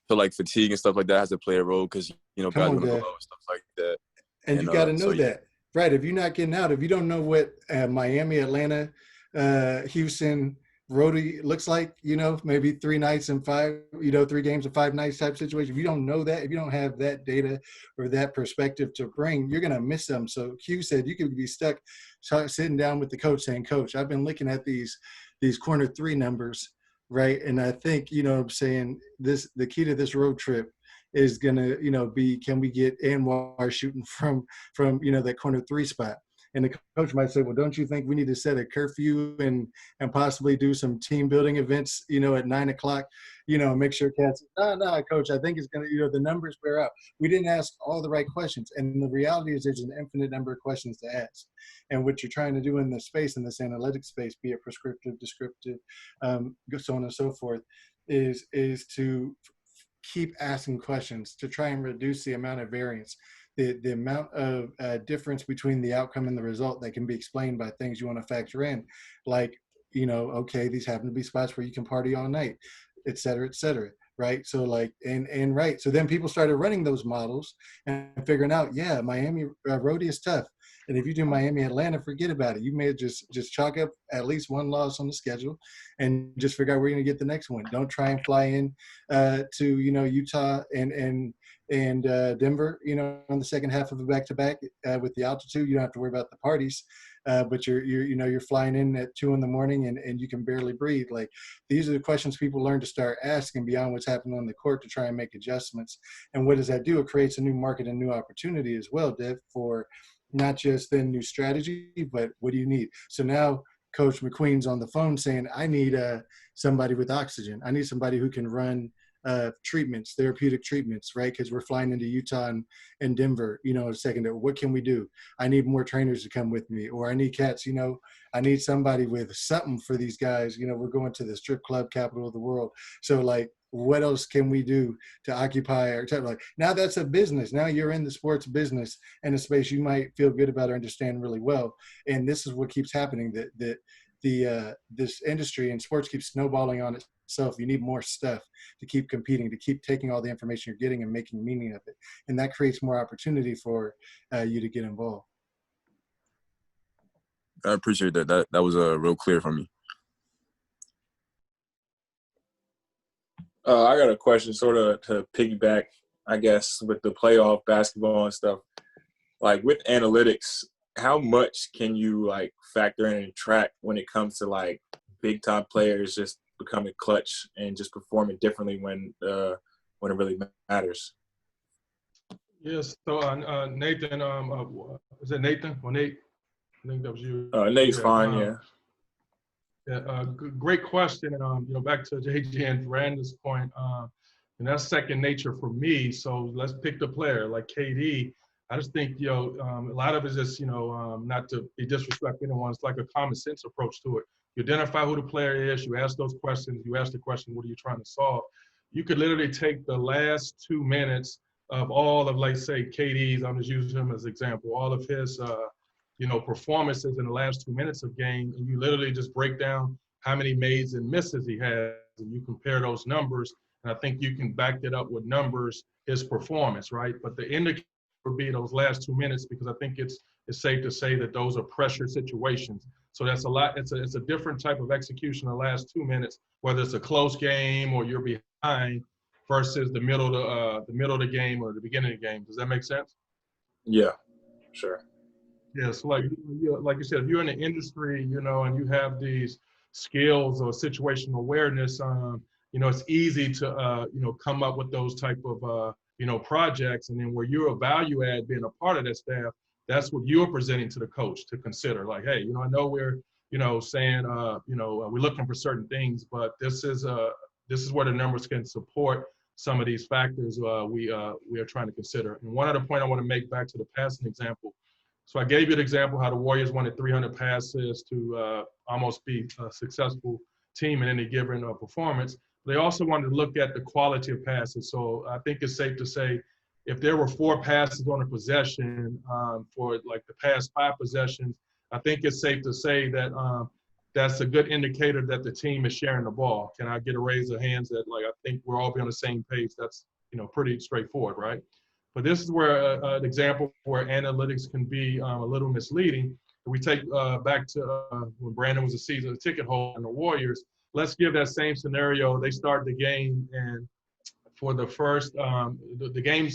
So like fatigue and stuff like that has to play a role because guys want to go out and stuff like that. And you got to know that. Right. If you're not getting out, if you don't know what Miami, Atlanta, Houston, roadie looks like, maybe 3 nights and 5, 3 games and 5 nights type situation. If you don't know that, if you don't have that data or that perspective to bring, you're going to miss them. So Q said you could be stuck sitting down with the coach saying, Coach, I've been looking at these corner 3 numbers, right? And I think, I'm saying the key to this road trip is going to, be, can we get Anwar shooting from that corner 3 spot? And the coach might say, well, don't you think we need to set a curfew and possibly do some team building events, at 9:00, make sure cats, no, coach, I think it's going to, the numbers bear out. We didn't ask all the right questions. And the reality is there's an infinite number of questions to ask. And what you're trying to do in this space, in this analytic space, be it prescriptive, descriptive, so on and so forth, is to keep asking questions to try and reduce the amount of variance. The amount of difference between the outcome and the result that can be explained by things you want to factor in, like, okay, these happen to be spots where you can party all night, et cetera, right? So right. So then people started running those models and figuring out, yeah, Miami roadie is tough. And if you do Miami, Atlanta, forget about it. You may just chalk up at least 1 loss on the schedule and just figure out where you're going to get the next one. Don't try and fly in to, Utah and Denver, on the second half of a back-to-back with the altitude. You don't have to worry about the parties. but you're flying in at 2 a.m. and you can barely breathe. Like, these are the questions people learn to start asking beyond what's happening on the court to try and make adjustments. And what does that do? It creates a new market and new opportunity as well, Dev, for not just then new strategy, but what do you need? So now Coach McQueen's on the phone saying, I need somebody with oxygen. I need somebody who can run treatments, therapeutic treatments, right? Because we're flying into Utah and Denver, in a second. What can we do? I need more trainers to come with me, or I need cats, I need somebody with something for these guys. We're going to the strip club capital of the world. So like, what else can we do to occupy our time? Like, now that's a business. Now you're in the sports business in a space you might feel good about or understand really well. And this is what keeps happening, that this industry and sports keeps snowballing on itself. You need more stuff to keep competing, to keep taking all the information you're getting and making meaning of it. And that creates more opportunity for you to get involved. I appreciate that. That was real clear for me. I got a question sort of to piggyback, I guess, with the playoff basketball and stuff. Like, with analytics, how much can you, like, factor in and track when it comes to, like, big-time players just becoming clutch and just performing differently when it really matters? Yes. So Nathan, is it Nathan? Well, Nate, I think that was you. Nate's fine, yeah. Yeah, great question. And back to JJ and Brandon's point, and that's second nature for me. So let's pick the player like KD. I just think a lot of it is just not to be disrespectful anyone. It's like a common sense approach to it. You identify who the player is. You ask those questions. You ask the question, what are you trying to solve? You could literally take the last 2 minutes of all of, like, say, KD's. I'm just using him as an example. All of his performances in the last 2 minutes of game, and you literally just break down how many mades and misses he has, and you compare those numbers, and I think you can back that up with numbers, his performance, right? But the indicator would be those last 2 minutes, because I think it's safe to say that those are pressure situations. So that's a lot. It's a different type of execution in the last 2 minutes, whether it's a close game or you're behind, versus the middle of the game or the beginning of the game. Does that make sense? Yeah, sure. Yeah, so like you said, if you're in the industry, and you have these skills or situational awareness, it's easy to, come up with those type of, projects. And then where you're a value add being a part of that staff, that's what you're presenting to the coach to consider. Like, hey, I know we're, saying, we're looking for certain things, but this is where the numbers can support some of these factors we are trying to consider. And one other point I want to make back to the passing example. So I gave you an example how the Warriors wanted 300 passes to almost be a successful team in any given performance. They also wanted to look at the quality of passes. So I think it's safe to say if there were 4 passes on a possession for like the past 5 possessions, I think it's safe to say that that's a good indicator that the team is sharing the ball. Can I get a raise of hands that, like, I think we're all be on the same page? That's, pretty straightforward, right? But this is where an example where analytics can be a little misleading. If we take back to when Brandon was a season ticket holder in the Warriors, let's give that same scenario. They start the game, and for the first the game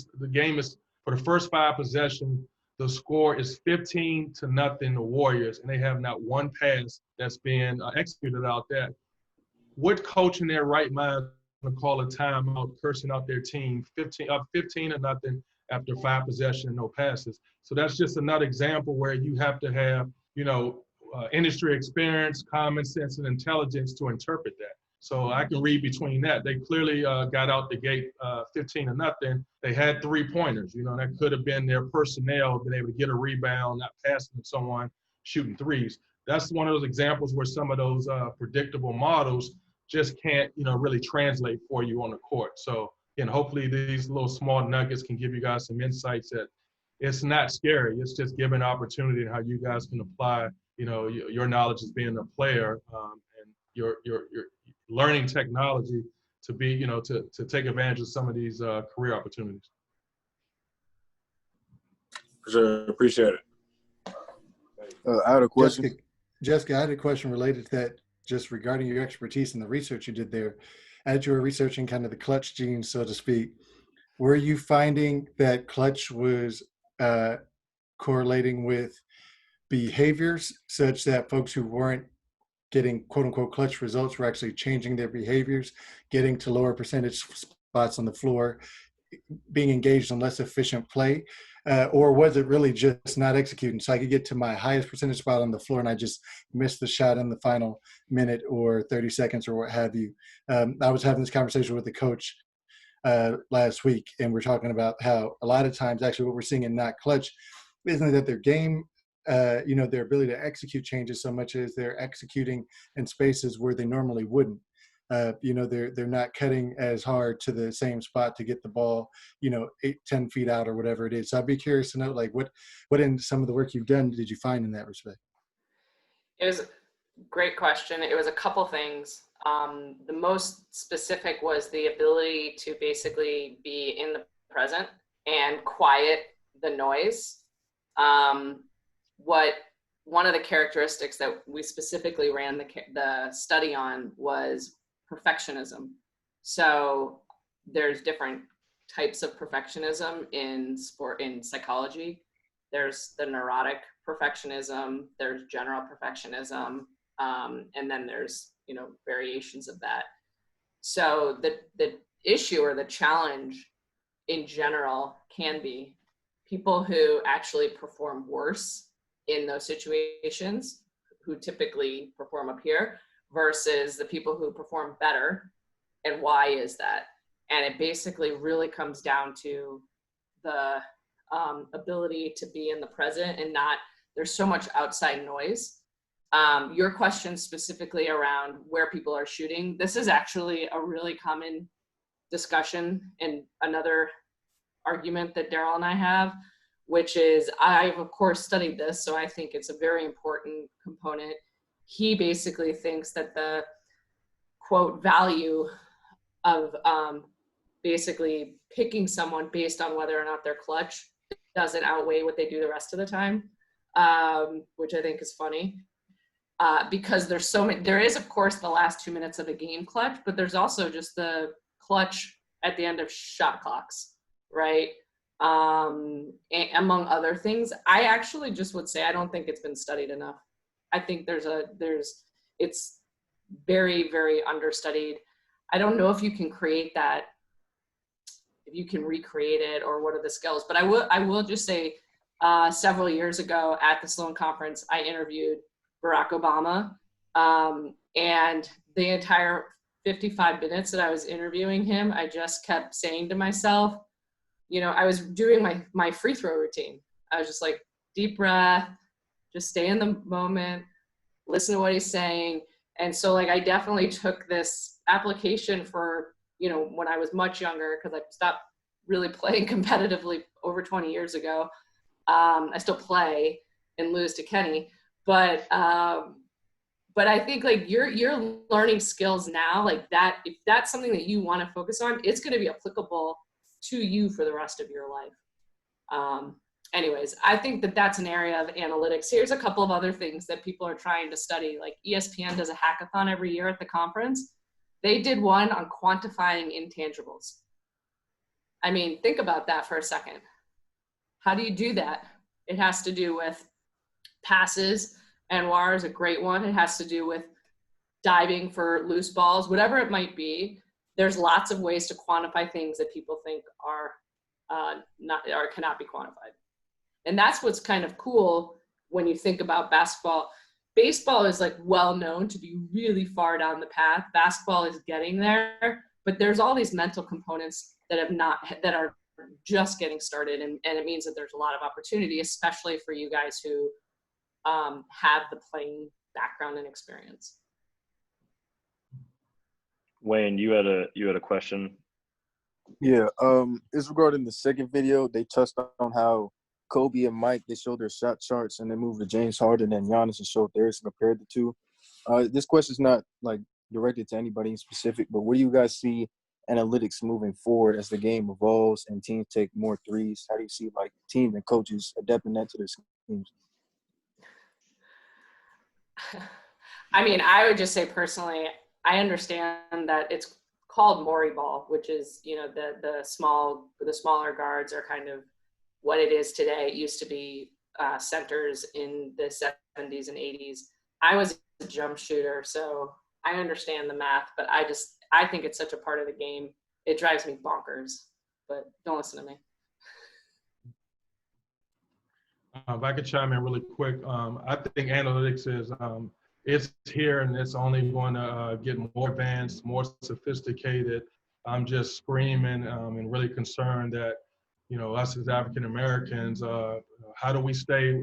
is for the first 5 possessions, the score is 15-0 the Warriors, and they have not one pass that's been executed out there. What coach in their right mind to call a timeout, cursing out their team 15-0 after 5 possessions and no passes? So that's just another example where you have to have, industry experience, common sense, and intelligence to interpret that. So I can read between that. They clearly got out the gate 15-0. They had 3-pointers. That could have been their personnel being able to get a rebound, not passing to someone, shooting threes. That's one of those examples where some of those predictable models just can't, really translate for you on the court. So, hopefully these little small nuggets can give you guys some insights that it's not scary. It's just giving opportunity and how you guys can apply, your knowledge as being a player and your learning technology to be, to take advantage of some of these career opportunities. For sure, appreciate it. I had a question. Jessica, I had a question related to that, just regarding your expertise and the research you did there. As you were researching kind of the clutch genes, so to speak, were you finding that clutch was correlating with behaviors such that folks who weren't getting quote unquote clutch results were actually changing their behaviors, getting to lower percentage spots on the floor, being engaged in less efficient play? Or was it really just not executing? So I could get to my highest percentage spot on the floor and I just missed the shot in the final minute or 30 seconds or what have you. I was having this conversation with the coach last week, and we're talking about how a lot of times actually what we're seeing in not clutch isn't that their game, their ability to execute changes so much as they're executing in spaces where they normally wouldn't. They're not cutting as hard to the same spot to get the ball, 8-10 feet out or whatever it is. So I'd be curious to know, like, what in some of the work you've done did you find in that respect? It was a great question. It was a couple things. The most specific was the ability to basically be in the present and quiet the noise. One of the characteristics that we specifically ran the study on was perfectionism. So there's different types of perfectionism in psychology. There's the neurotic perfectionism, there's general perfectionism, and then there's, variations of that. So the issue or the challenge in general can be people who actually perform worse in those situations, who typically perform up here, versus the people who perform better. And why is that? And it basically really comes down to the ability to be in the present and not, there's so much outside noise. Your question specifically around where people are shooting, this is actually a really common discussion and another argument that Daryl and I have, which is, I've of course studied this, so I think it's a very important component. He basically thinks that the quote value of basically picking someone based on whether or not they're clutch doesn't outweigh what they do the rest of the time, which I think is funny. Because there's so many, there is of course the last 2 minutes of a game clutch, but there's also just the clutch at the end of shot clocks, right? Among other things. I actually just would say I don't think it's been studied enough. I think it's very, very understudied. I don't know if you can create that, if you can recreate it, or what are the skills, but I will just say several years ago at the Sloan Conference, I interviewed Barack Obama, and the entire 55 minutes that I was interviewing him, I just kept saying to myself, I was doing my free throw routine. I was just like, deep breath, just stay in the moment, listen to what he's saying. And so like, I definitely took this application for, when I was much younger, because I stopped really playing competitively over 20 years ago. I still play and lose to Kenny, but I think like you're learning skills now, like that, if that's something that you want to focus on, it's going to be applicable to you for the rest of your life. Anyways, I think that that's an area of analytics. Here's a couple of other things that people are trying to study. Like ESPN does a hackathon every year at the conference. They did one on quantifying intangibles. I mean, think about that for a second. How do you do that? It has to do with passes. Anwar is a great one. It has to do with diving for loose balls, whatever it might be. There's lots of ways to quantify things that people think are cannot be quantified. And that's what's kind of cool when you think about basketball. Baseball is like well known to be really far down the path. Basketball is getting there, but there's all these mental components that are just getting started, and it means that there's a lot of opportunity, especially for you guys who have the playing background and experience. Wayne, you had a question. Yeah, it's regarding the second video. They touched on how Kobe and Mike, they showed their shot charts and they moved to James Harden and Giannis and showed theirs and compared the two. This question is not like directed to anybody in specific, but where do you guys see analytics moving forward as the game evolves and teams take more threes? How do you see like teams and coaches adapting that to their schemes? I mean, I would just say personally, I understand that it's called Maury ball, which is, the smaller guards are kind of what it is today. It used to be centers in the 70s and 80s. I was a jump shooter, so I understand the math, but I think it's such a part of the game. It drives me bonkers, but don't listen to me. If I could chime in really quick, I think analytics is it's here and it's only going to get more advanced, more sophisticated. I'm just screaming and really concerned that, us as African Americans, how do we stay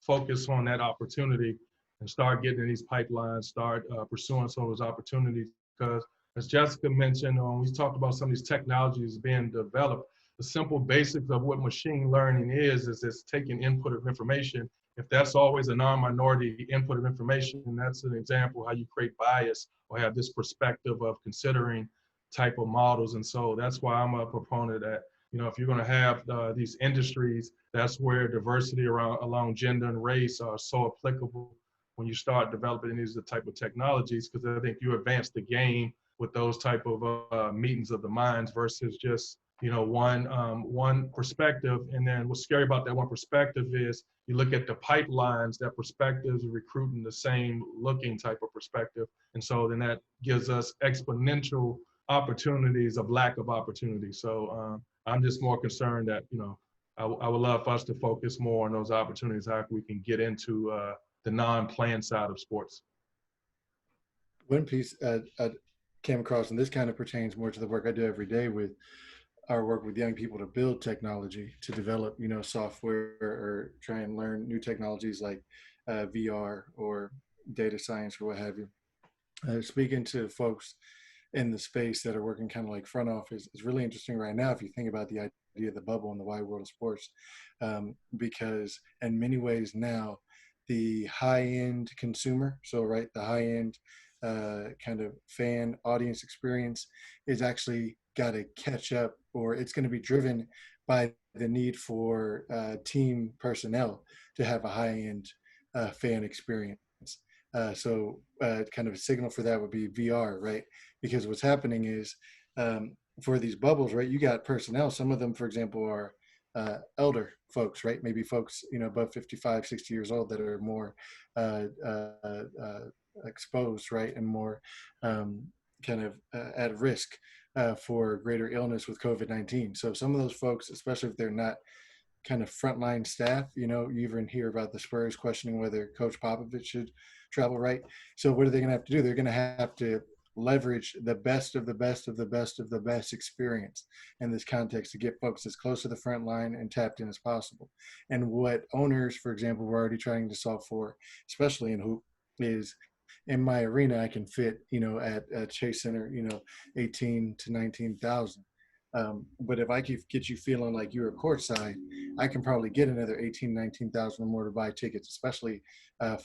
focused on that opportunity and start getting in these pipelines, start pursuing some of those opportunities? Because as Jessica mentioned, we talked about some of these technologies being developed. The simple basics of what machine learning is it's taking input of information. If that's always a non-minority input of information, that's an example how you create bias or have this perspective of considering type of models. And so that's why I'm a proponent that, if you're going to have these industries, that's where diversity along gender and race are so applicable when you start developing these type of technologies, because I think you advance the game with those type of meetings of the minds versus just one perspective. And then what's scary about that one perspective is you look at the pipelines, that perspectives are recruiting the same looking type of perspective. And so then that gives us exponential opportunities of lack of opportunity. So I'm just more concerned that, I would love for us to focus more on those opportunities, how we can get into the non-playing side of sports. One piece I came across, and this kind of pertains more to the work I do every day with our work with young people to build technology, to develop, software or try and learn new technologies like VR or data science or what have you. Speaking to folks in the space that are working kind of like front office is really interesting right now if you think about the idea of the bubble in the wide world of sports, because in many ways now the high-end consumer, so right, the high-end kind of fan audience experience is actually got to catch up, or it's going to be driven by the need for team personnel to have a high-end fan experience. So kind of a signal for that would be VR, right? Because what's happening is for these bubbles, right, you got personnel. Some of them, for example, are elder folks, right? Maybe folks, above 55, 60 years old that are more exposed, right? And more kind of at risk for greater illness with COVID-19. So some of those folks, especially if they're not kind of frontline staff, you even hear about the Spurs questioning whether Coach Popovich should travel, right? So what are they going to have to do? They're going to have to leverage the best of the best of the best of the best experience in this context to get folks as close to the front line and tapped in as possible. And what owners, for example, were already trying to solve for, especially in hoop, is in my arena, I can fit, at Chase Center, 18 to 19,000. But if I can get you feeling like you're courtside, I can probably get another 18, 19,000 or more to buy tickets, especially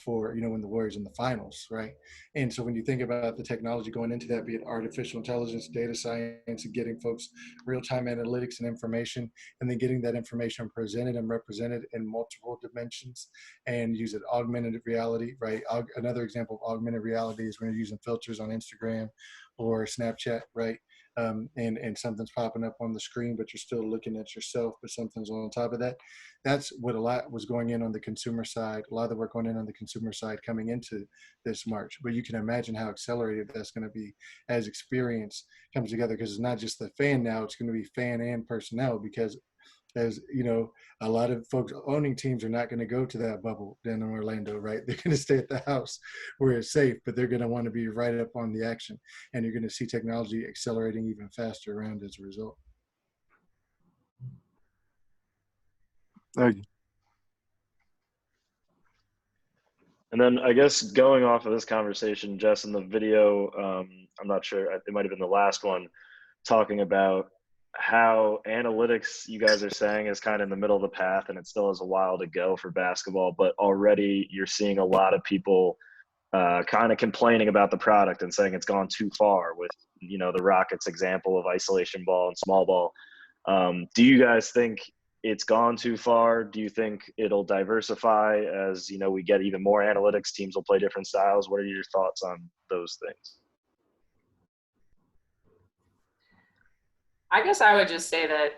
for, when the Warriors in the finals, right? And so when you think about the technology going into that, be it artificial intelligence, data science, and getting folks real-time analytics and information, and then getting that information presented and represented in multiple dimensions and use it augmented reality, right? Another example of augmented reality is when you're using filters on Instagram or Snapchat, right? And something's popping up on the screen, but you're still looking at yourself, but something's on top of that. That's what a lot was going in on the consumer side, a lot of the work going in on the consumer side coming into this March. But you can imagine how accelerated that's going to be as experience comes together, because it's not just the fan now, it's going to be fan and personnel, because as a lot of folks owning teams are not going to go to that bubble down in Orlando, right? They're going to stay at the house where it's safe, but they're going to want to be right up on the action. And you're going to see technology accelerating even faster around as a result. Thank you. And then I guess going off of this conversation, Jess, in the video, I'm not sure, it might have been the last one, talking about how analytics, you guys are saying, is kind of in the middle of the path and it still has a while to go for basketball, but already you're seeing a lot of people kind of complaining about the product and saying it's gone too far with, the Rockets example of isolation ball and small ball. Do you guys think it's gone too far? Do you think it'll diversify as, we get even more analytics, teams will play different styles? What are your thoughts on those things? I guess I would just say that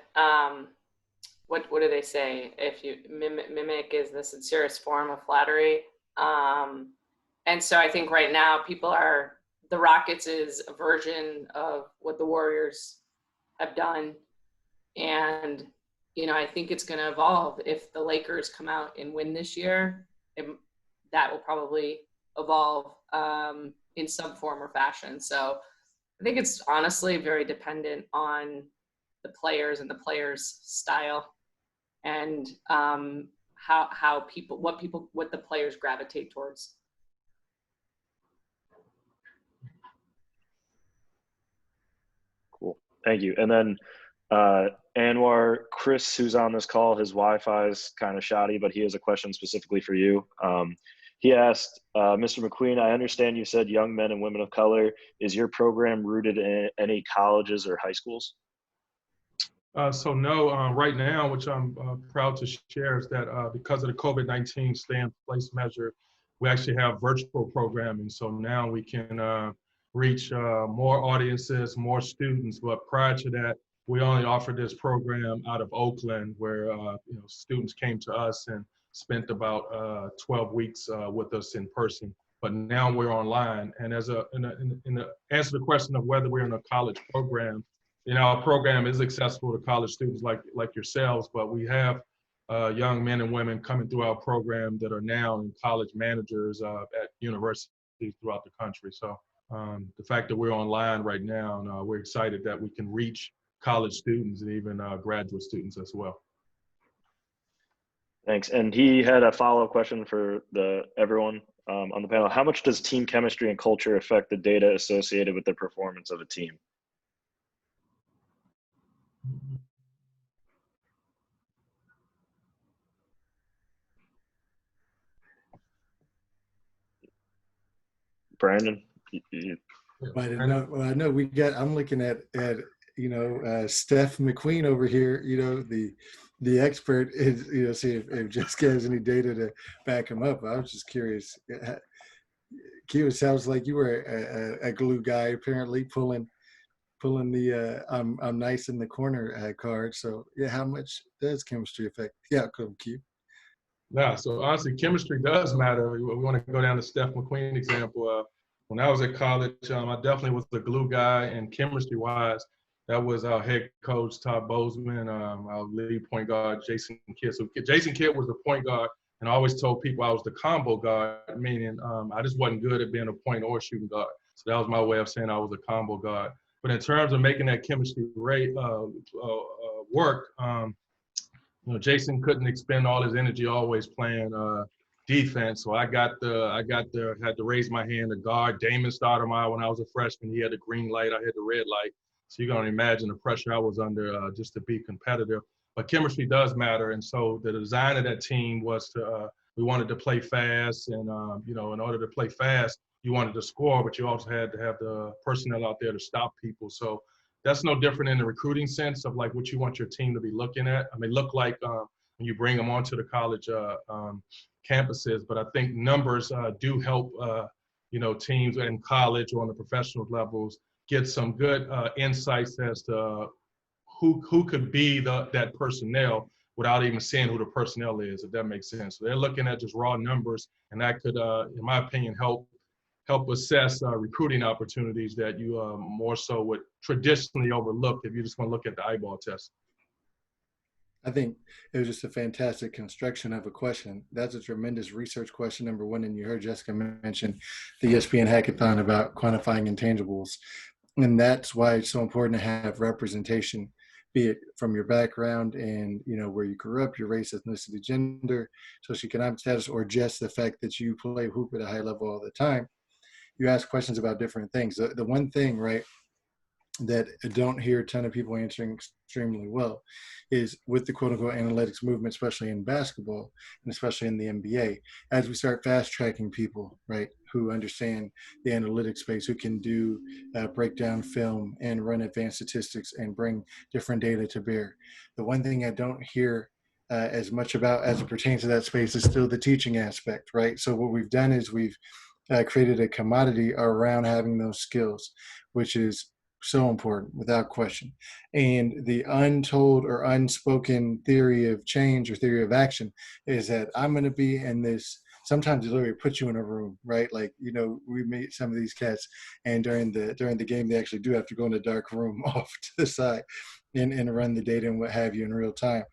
what do they say? If you mimic is the sincerest form of flattery. And so I think right now the Rockets is a version of what the Warriors have done. And, I think it's going to evolve. If the Lakers come out and win this year, that will probably evolve in some form or fashion. So I think it's honestly very dependent on the players and the players' style and what the players gravitate towards. Cool. Thank you. And then Anwar, Chris, who's on this call, his Wi-Fi is kind of shoddy, but he has a question specifically for you. He asked, Mr. McQueen, I understand you said young men and women of color. Is your program rooted in any colleges or high schools? So no, right now, which I'm proud to share, is that because of the COVID-19 stay-in-place measure, we actually have virtual programming. So now we can reach more audiences, more students. But prior to that, we only offered this program out of Oakland, where students came to us and spent about 12 weeks with us in person. But now we're online. And in the answer to the question of whether we're in a college program, our program is accessible to college students like yourselves, but we have young men and women coming through our program that are now in college managers at universities throughout the country. So the fact that we're online right now, and we're excited that we can reach college students and even graduate students as well. Thanks. And he had a follow-up question for everyone on the panel. How much does team chemistry and culture affect the data associated with the performance of a team? Brandon? I know I'm looking at Steph McQueen over here, the expert is, see if Jessica has any data to back him up. I was just curious. Q, it sounds like you were a glue guy, apparently pulling the I'm nice in the corner card. So yeah, how much does chemistry affect the outcome, Q? Yeah, so honestly, chemistry does matter. We want to go down to Steph McQueen example. When I was at college, I definitely was the glue guy, and chemistry-wise, that was our head coach, Todd Bozeman, our lead point guard, Jason Kidd. So Jason Kidd was the point guard, and I always told people I was the combo guard, meaning I just wasn't good at being a point or shooting guard. So that was my way of saying I was a combo guard. But in terms of making that chemistry work, Jason couldn't expend all his energy always playing defense, so I had to raise my hand to guard Damon Stoudemire when I was a freshman. He had the green light, I had the red light. So you're gonna imagine the pressure I was under just to be competitive. But chemistry does matter, and so the design of that team was we wanted to play fast, and in order to play fast, you wanted to score, but you also had to have the personnel out there to stop people. So that's no different in the recruiting sense of like what you want your team to be looking at. I mean, look like when you bring them onto the college campuses, but I think numbers do help, teams in college or on the professional levels get some good insights as to who could be that personnel without even seeing who the personnel is, if that makes sense. So they're looking at just raw numbers, and that could, in my opinion, help assess recruiting opportunities that you more so would traditionally overlook if you just want to look at the eyeball test. I think it was just a fantastic construction of a question. That's a tremendous research question, number one. And you heard Jessica mention the ESPN hackathon about quantifying intangibles. And that's why it's so important to have representation, be it from your background and, where you grew up, your race, ethnicity, gender, socioeconomic status, or just the fact that you play hoop at a high level all the time. You ask questions about different things. The one thing, right, that I don't hear a ton of people answering extremely well is with the quote unquote analytics movement, especially in basketball and especially in the NBA, as we start fast tracking people, right, who understand the analytics space, who can do break down film and run advanced statistics and bring different data to bear. The one thing I don't hear as much about as it pertains to that space is still the teaching aspect, right? So what we've done is we've created a commodity around having those skills, which is So important, without question. And the untold or unspoken theory of change or theory of action is that I'm going to be in this. Sometimes they literally put you in a room, right? Like, we meet some of these cats, and during the game, they actually do have to go in a dark room off to the side and run the data and what have you in real time.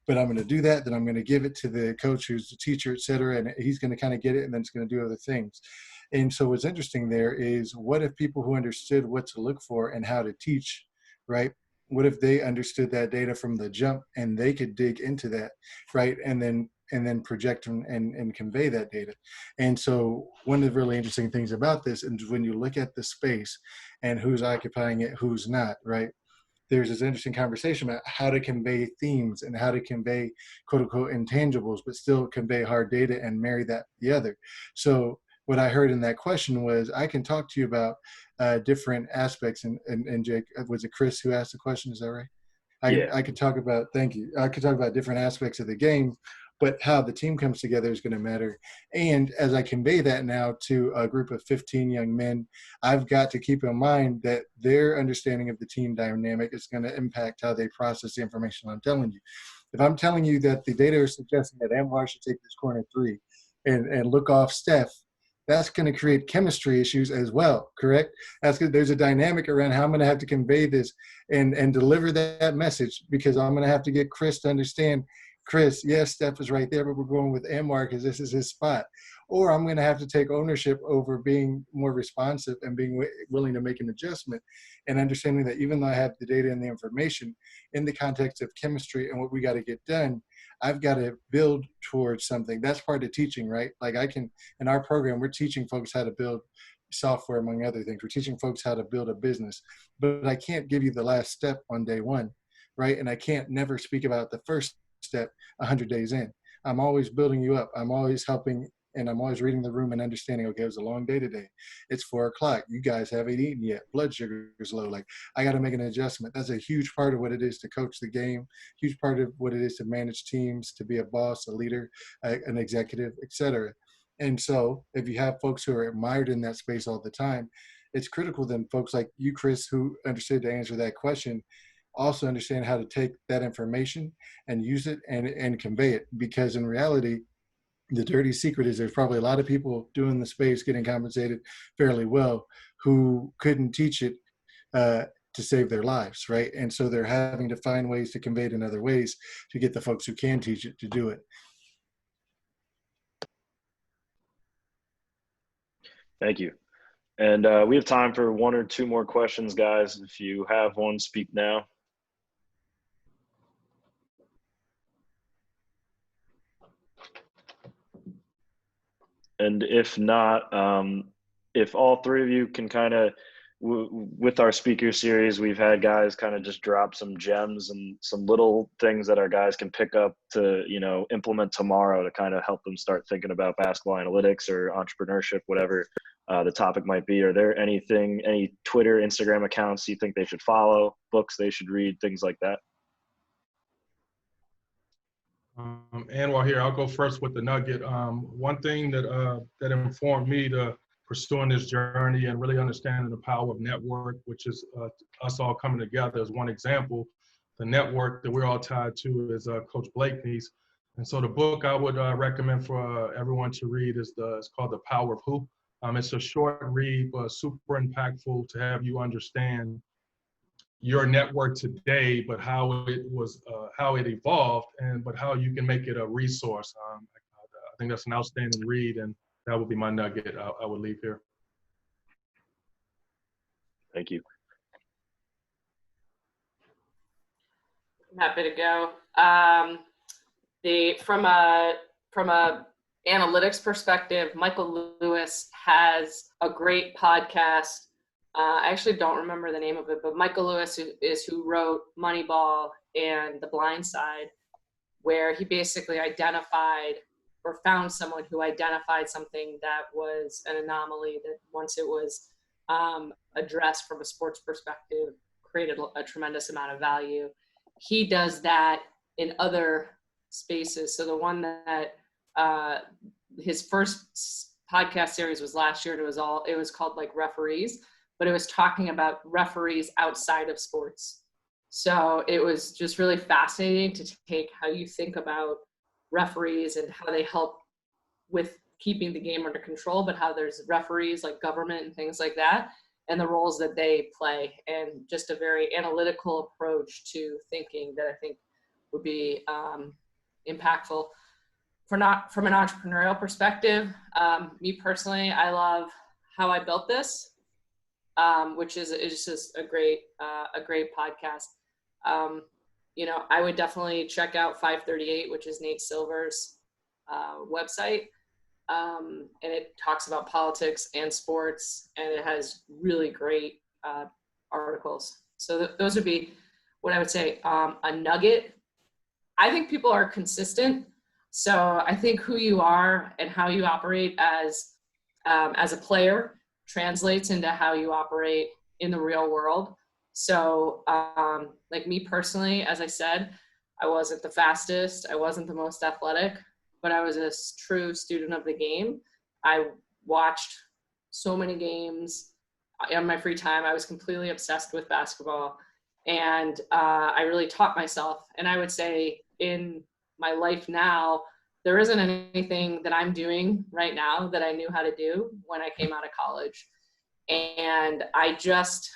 But I'm going to do that. Then I'm going to give it to the coach who's the teacher, et cetera. And he's going to kind of get it, and then it's going to do other things. And so what's interesting there is, what if people who understood what to look for and how to teach, right? What if they understood that data from the jump and they could dig into that, right? And then project and convey that data. And so one of the really interesting things about this is when you look at the space and who's occupying it, who's not, right? There's this interesting conversation about how to convey themes and how to convey quote unquote intangibles, but still convey hard data and marry that together. So what I heard in that question was, I can talk to you about different aspects. And Jake, was it Chris who asked the question? Is that right? Yeah. I could talk about, thank you. I could talk about different aspects of the game, but how the team comes together is going to matter. And as I convey that now to a group of 15 young men, I've got to keep in mind that their understanding of the team dynamic is going to impact how they process the information I'm telling you. If I'm telling you that the data are suggesting that Anwar should take this corner three and look off Steph, that's going to create chemistry issues as well, correct? That's good. There's a dynamic around how I'm going to have to convey this and deliver that message, because I'm going to have to get Chris to understand, Chris, yes, Steph is right there, but we're going with Anwar because this is his spot. Or I'm going to have to take ownership over being more responsive and being willing to make an adjustment, and understanding that even though I have the data and the information, in the context of chemistry and what we got to get done, I've got to build towards something. That's part of teaching, right? Like, in our program, we're teaching folks how to build software, among other things. We're teaching folks how to build a business, but I can't give you the last step on day one, right? And I can't never speak about the first step 100 days in. I'm always building you up. I'm always helping, and I'm always reading the room and understanding, okay, it was a long day today. It's 4:00. You guys haven't eaten yet. Blood sugar is low. Like, I got to make an adjustment. That's a huge part of what it is to coach the game, huge part of what it is to manage teams, to be a boss, a leader, an executive, etc. And so if you have folks who are admired in that space all the time, it's critical then folks like you, Chris, who understood to answer that question, also understand how to take that information and use it and convey it. Because in reality, the dirty secret is there's probably a lot of people doing the space getting compensated fairly well who couldn't teach it to save their lives, right? And so they're having to find ways to convey it in other ways to get the folks who can teach it to do it. Thank you. And we have time for one or two more questions, guys. If you have one, speak now. And if not, if all three of you can kind of, with our speaker series, we've had guys kind of just drop some gems and some little things that our guys can pick up to, implement tomorrow to kind of help them start thinking about basketball analytics or entrepreneurship, whatever the topic might be. Are there any Twitter, Instagram accounts you think they should follow, books they should read, things like that? Anwar here. I'll go first with the nugget. One thing that informed me to pursuing this journey and really understanding the power of network, which is us all coming together as one example. The network that we're all tied to is Coach Blakeney's. And so the book I would recommend for everyone to read is it's called The Power of Who. It's a short read, but super impactful to have you understand your network today, but how it evolved, but how you can make it a resource. I think that's an outstanding read, and that would be my nugget I would leave here. Thank you. I'm happy to go. From a analytics perspective, Michael Lewis has a great podcast. I actually don't remember the name of it, but Michael Lewis is who wrote Moneyball and The Blind Side, where he basically identified or found someone who identified something that was an anomaly that once it was addressed from a sports perspective, created a tremendous amount of value. He does that in other spaces. So the one that his first podcast series was last year, and it was called like Referees. but it was talking about referees outside of sports. So it was just really fascinating to take how you think about referees and how they help with keeping the game under control, but how there's referees like government and things like that, and the roles that they play, and just a very analytical approach to thinking that I think would be impactful. From an entrepreneurial perspective, me personally, I love how I built this, which is just a great podcast. You know, I would definitely check out 538, which is Nate Silver's website. And it talks about politics and sports, and it has really great articles. So those would be what I would say. A nugget, I think people are consistent. So I think who you are and how you operate as a player translates into how you operate in the real world. So like me personally, as I said, I wasn't the fastest, I wasn't the most athletic, but I was a true student of the game. I watched so many games in my free time. I was completely obsessed with basketball, and I really taught myself. And I would say in my life now, there isn't anything that I'm doing right now that I knew how to do when I came out of college. And I just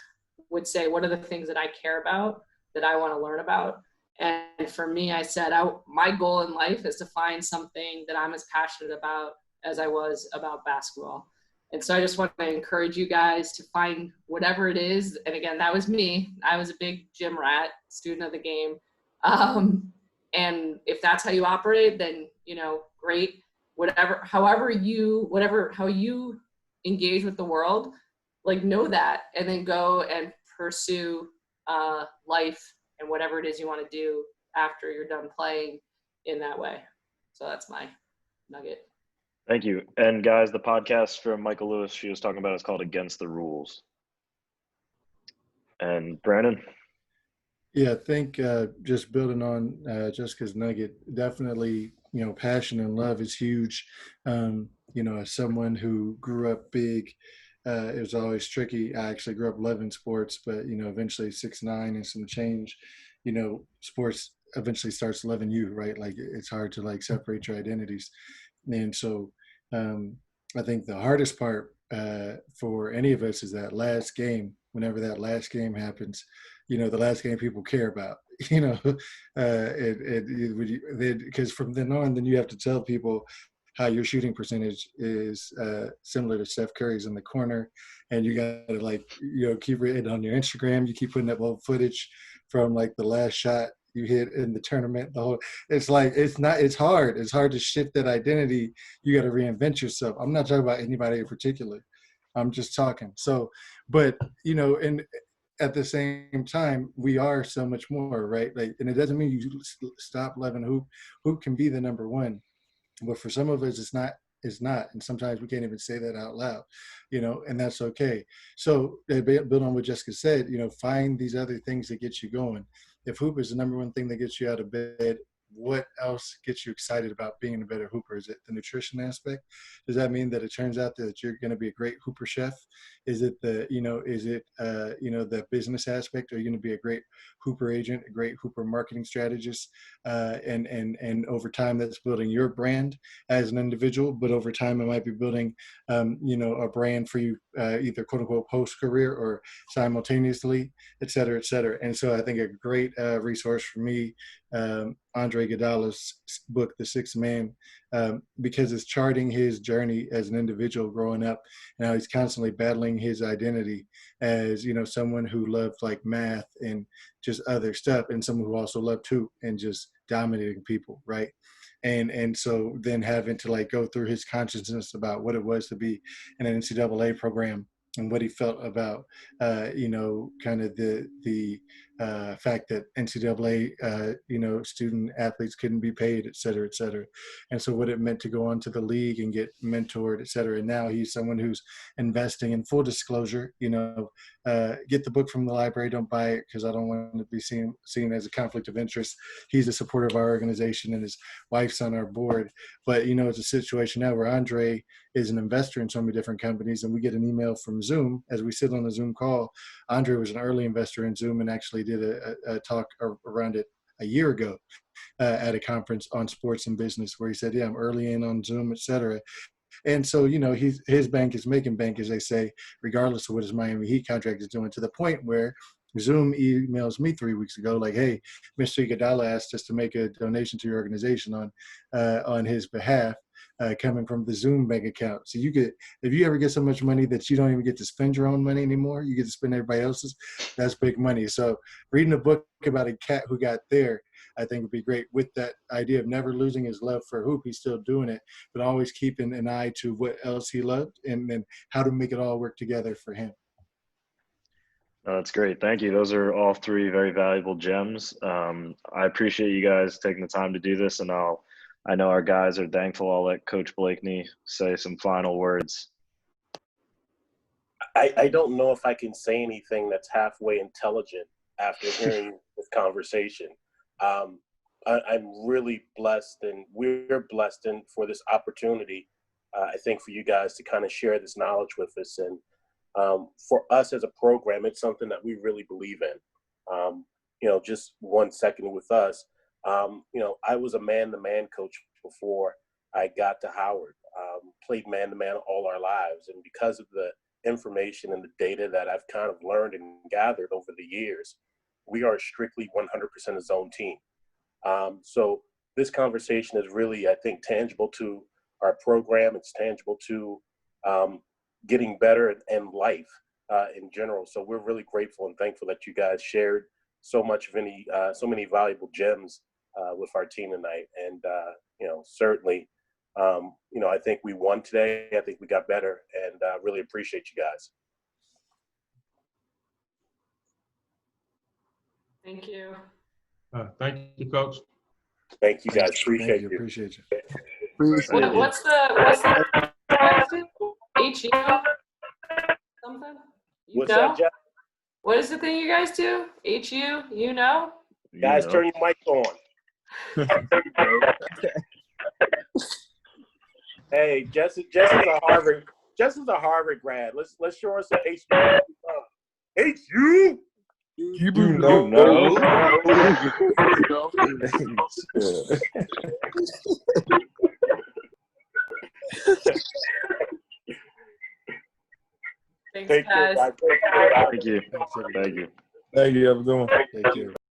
would say, what are the things that I care about, that I want to learn about? And for me, I said, my goal in life is to find something that I'm as passionate about as I was about basketball. And so I just want to encourage you guys to find whatever it is. And again, that was me. I was a big gym rat, student of the game. And if that's how you operate, then, you know, great. How you engage with the world, like, know that, and then go and pursue life and whatever it is you want to do after you're done playing in that way. So that's my nugget. Thank you. And guys, the podcast from Michael Lewis she was talking about is called Against the Rules. And Brandon? Yeah, I think just building on Jessica's nugget, definitely, you know, passion and love is huge. You know, as someone who grew up big, it was always tricky. I actually grew up loving sports, but, you know, eventually 6'9" and some change, you know, sports eventually starts loving you, right? Like, it's hard to like separate your identities. And so I think the hardest part for any of us is that last game. Whenever that last game happens, you know, the last game people care about, you know, because from then on, then you have to tell people how your shooting percentage is similar to Steph Curry's in the corner. And you got to, like, you know, keep it on your Instagram. You keep putting up old footage from like the last shot you hit in the tournament. It's like, it's hard. It's hard to shift that identity. You got to reinvent yourself. I'm not talking about anybody in particular. I'm just talking. So, but, you know, and at the same time, we are so much more, right? Like, and it doesn't mean you stop loving hoop. Hoop can be the number one, but for some of us, it's not. And sometimes we can't even say that out loud, you know, and that's okay. So build on what Jessica said, you know, find these other things that get you going. If hoop is the number one thing that gets you out of bed, what else gets you excited about being a better hooper? Is it the nutrition aspect? Does that mean that it turns out that you're going to be a great hooper chef? Is it the business aspect? Are you going to be a great hooper agent, a great hooper marketing strategist? And over time, that's building your brand as an individual, but over time, it might be building, a brand for you, either quote unquote post career or simultaneously, et cetera, et cetera. And so I think a great resource for me, Andre Iguodala's book, The Sixth Man, because it's charting his journey as an individual growing up and how he's constantly battling his identity as, you know, someone who loved like math and just other stuff, and someone who also loved hoop and just dominating people, right? And so then having to like go through his consciousness about what it was to be in an NCAA program and what he felt about, kind of the fact that NCAA, student athletes couldn't be paid, et cetera, et cetera. And so what it meant to go on to the league and get mentored, et cetera. And now he's someone who's investing in full disclosure, get the book from the library, don't buy it because I don't want to be seen as a conflict of interest. He's a supporter of our organization and his wife's on our board. But, it's a situation now where Andre is an investor in so many different companies, and we get an email from Zoom as we sit on a Zoom call. Andre was an early investor in Zoom and actually did a talk around it a year ago at a conference on sports and business where he said, yeah, I'm early in on Zoom, et cetera. And so, his bank is making bank, as they say, regardless of what his Miami Heat contract is doing, to the point where Zoom emails me 3 weeks ago, like, hey, Mr. Iguodala asked us to make a donation to your organization on his behalf, coming from the Zoom bank account. So if you ever get so much money that you don't even get to spend your own money anymore, you get to spend everybody else's, that's big money. So reading a book about a cat who got there, I think would be great, with that idea of never losing his love for hoop. He's still doing it, but always keeping an eye to what else he loved and then how to make it all work together for him. That's great. Thank you. Those are all three very valuable gems. I appreciate you guys taking the time to do this, and I know our guys are thankful. I'll let Coach Blakeney say some final words. I don't know if I can say anything that's halfway intelligent after hearing this conversation. I'm really blessed, and we're blessed for this opportunity, I think, for you guys to kind of share this knowledge with us. And for us as a program, it's something that we really believe in. Just 1 second with us. I was a man-to-man coach before I got to Howard. Played man-to-man all our lives. And because of the information and the data that I've kind of learned and gathered over the years, we are strictly 100% a zone team. So this conversation is really, I think, tangible to our program. It's tangible to getting better in life in general. So we're really grateful and thankful that you guys shared so many valuable gems with our team tonight. And, certainly, I think we won today. I think we got better, and really appreciate you guys. Thank you. Thank you, Coach. Thank you guys. Appreciate you. Appreciate you. What's the HU something? What's that, Jeff? What is the thing you guys do? HU, Guys, turn your mics on. Hey, Jess is a Harvard grad. Let's show us some HU. HU. You know. Thanks, Take care, guys. guys. Thank you. Thank you. Have a good one. Thank you.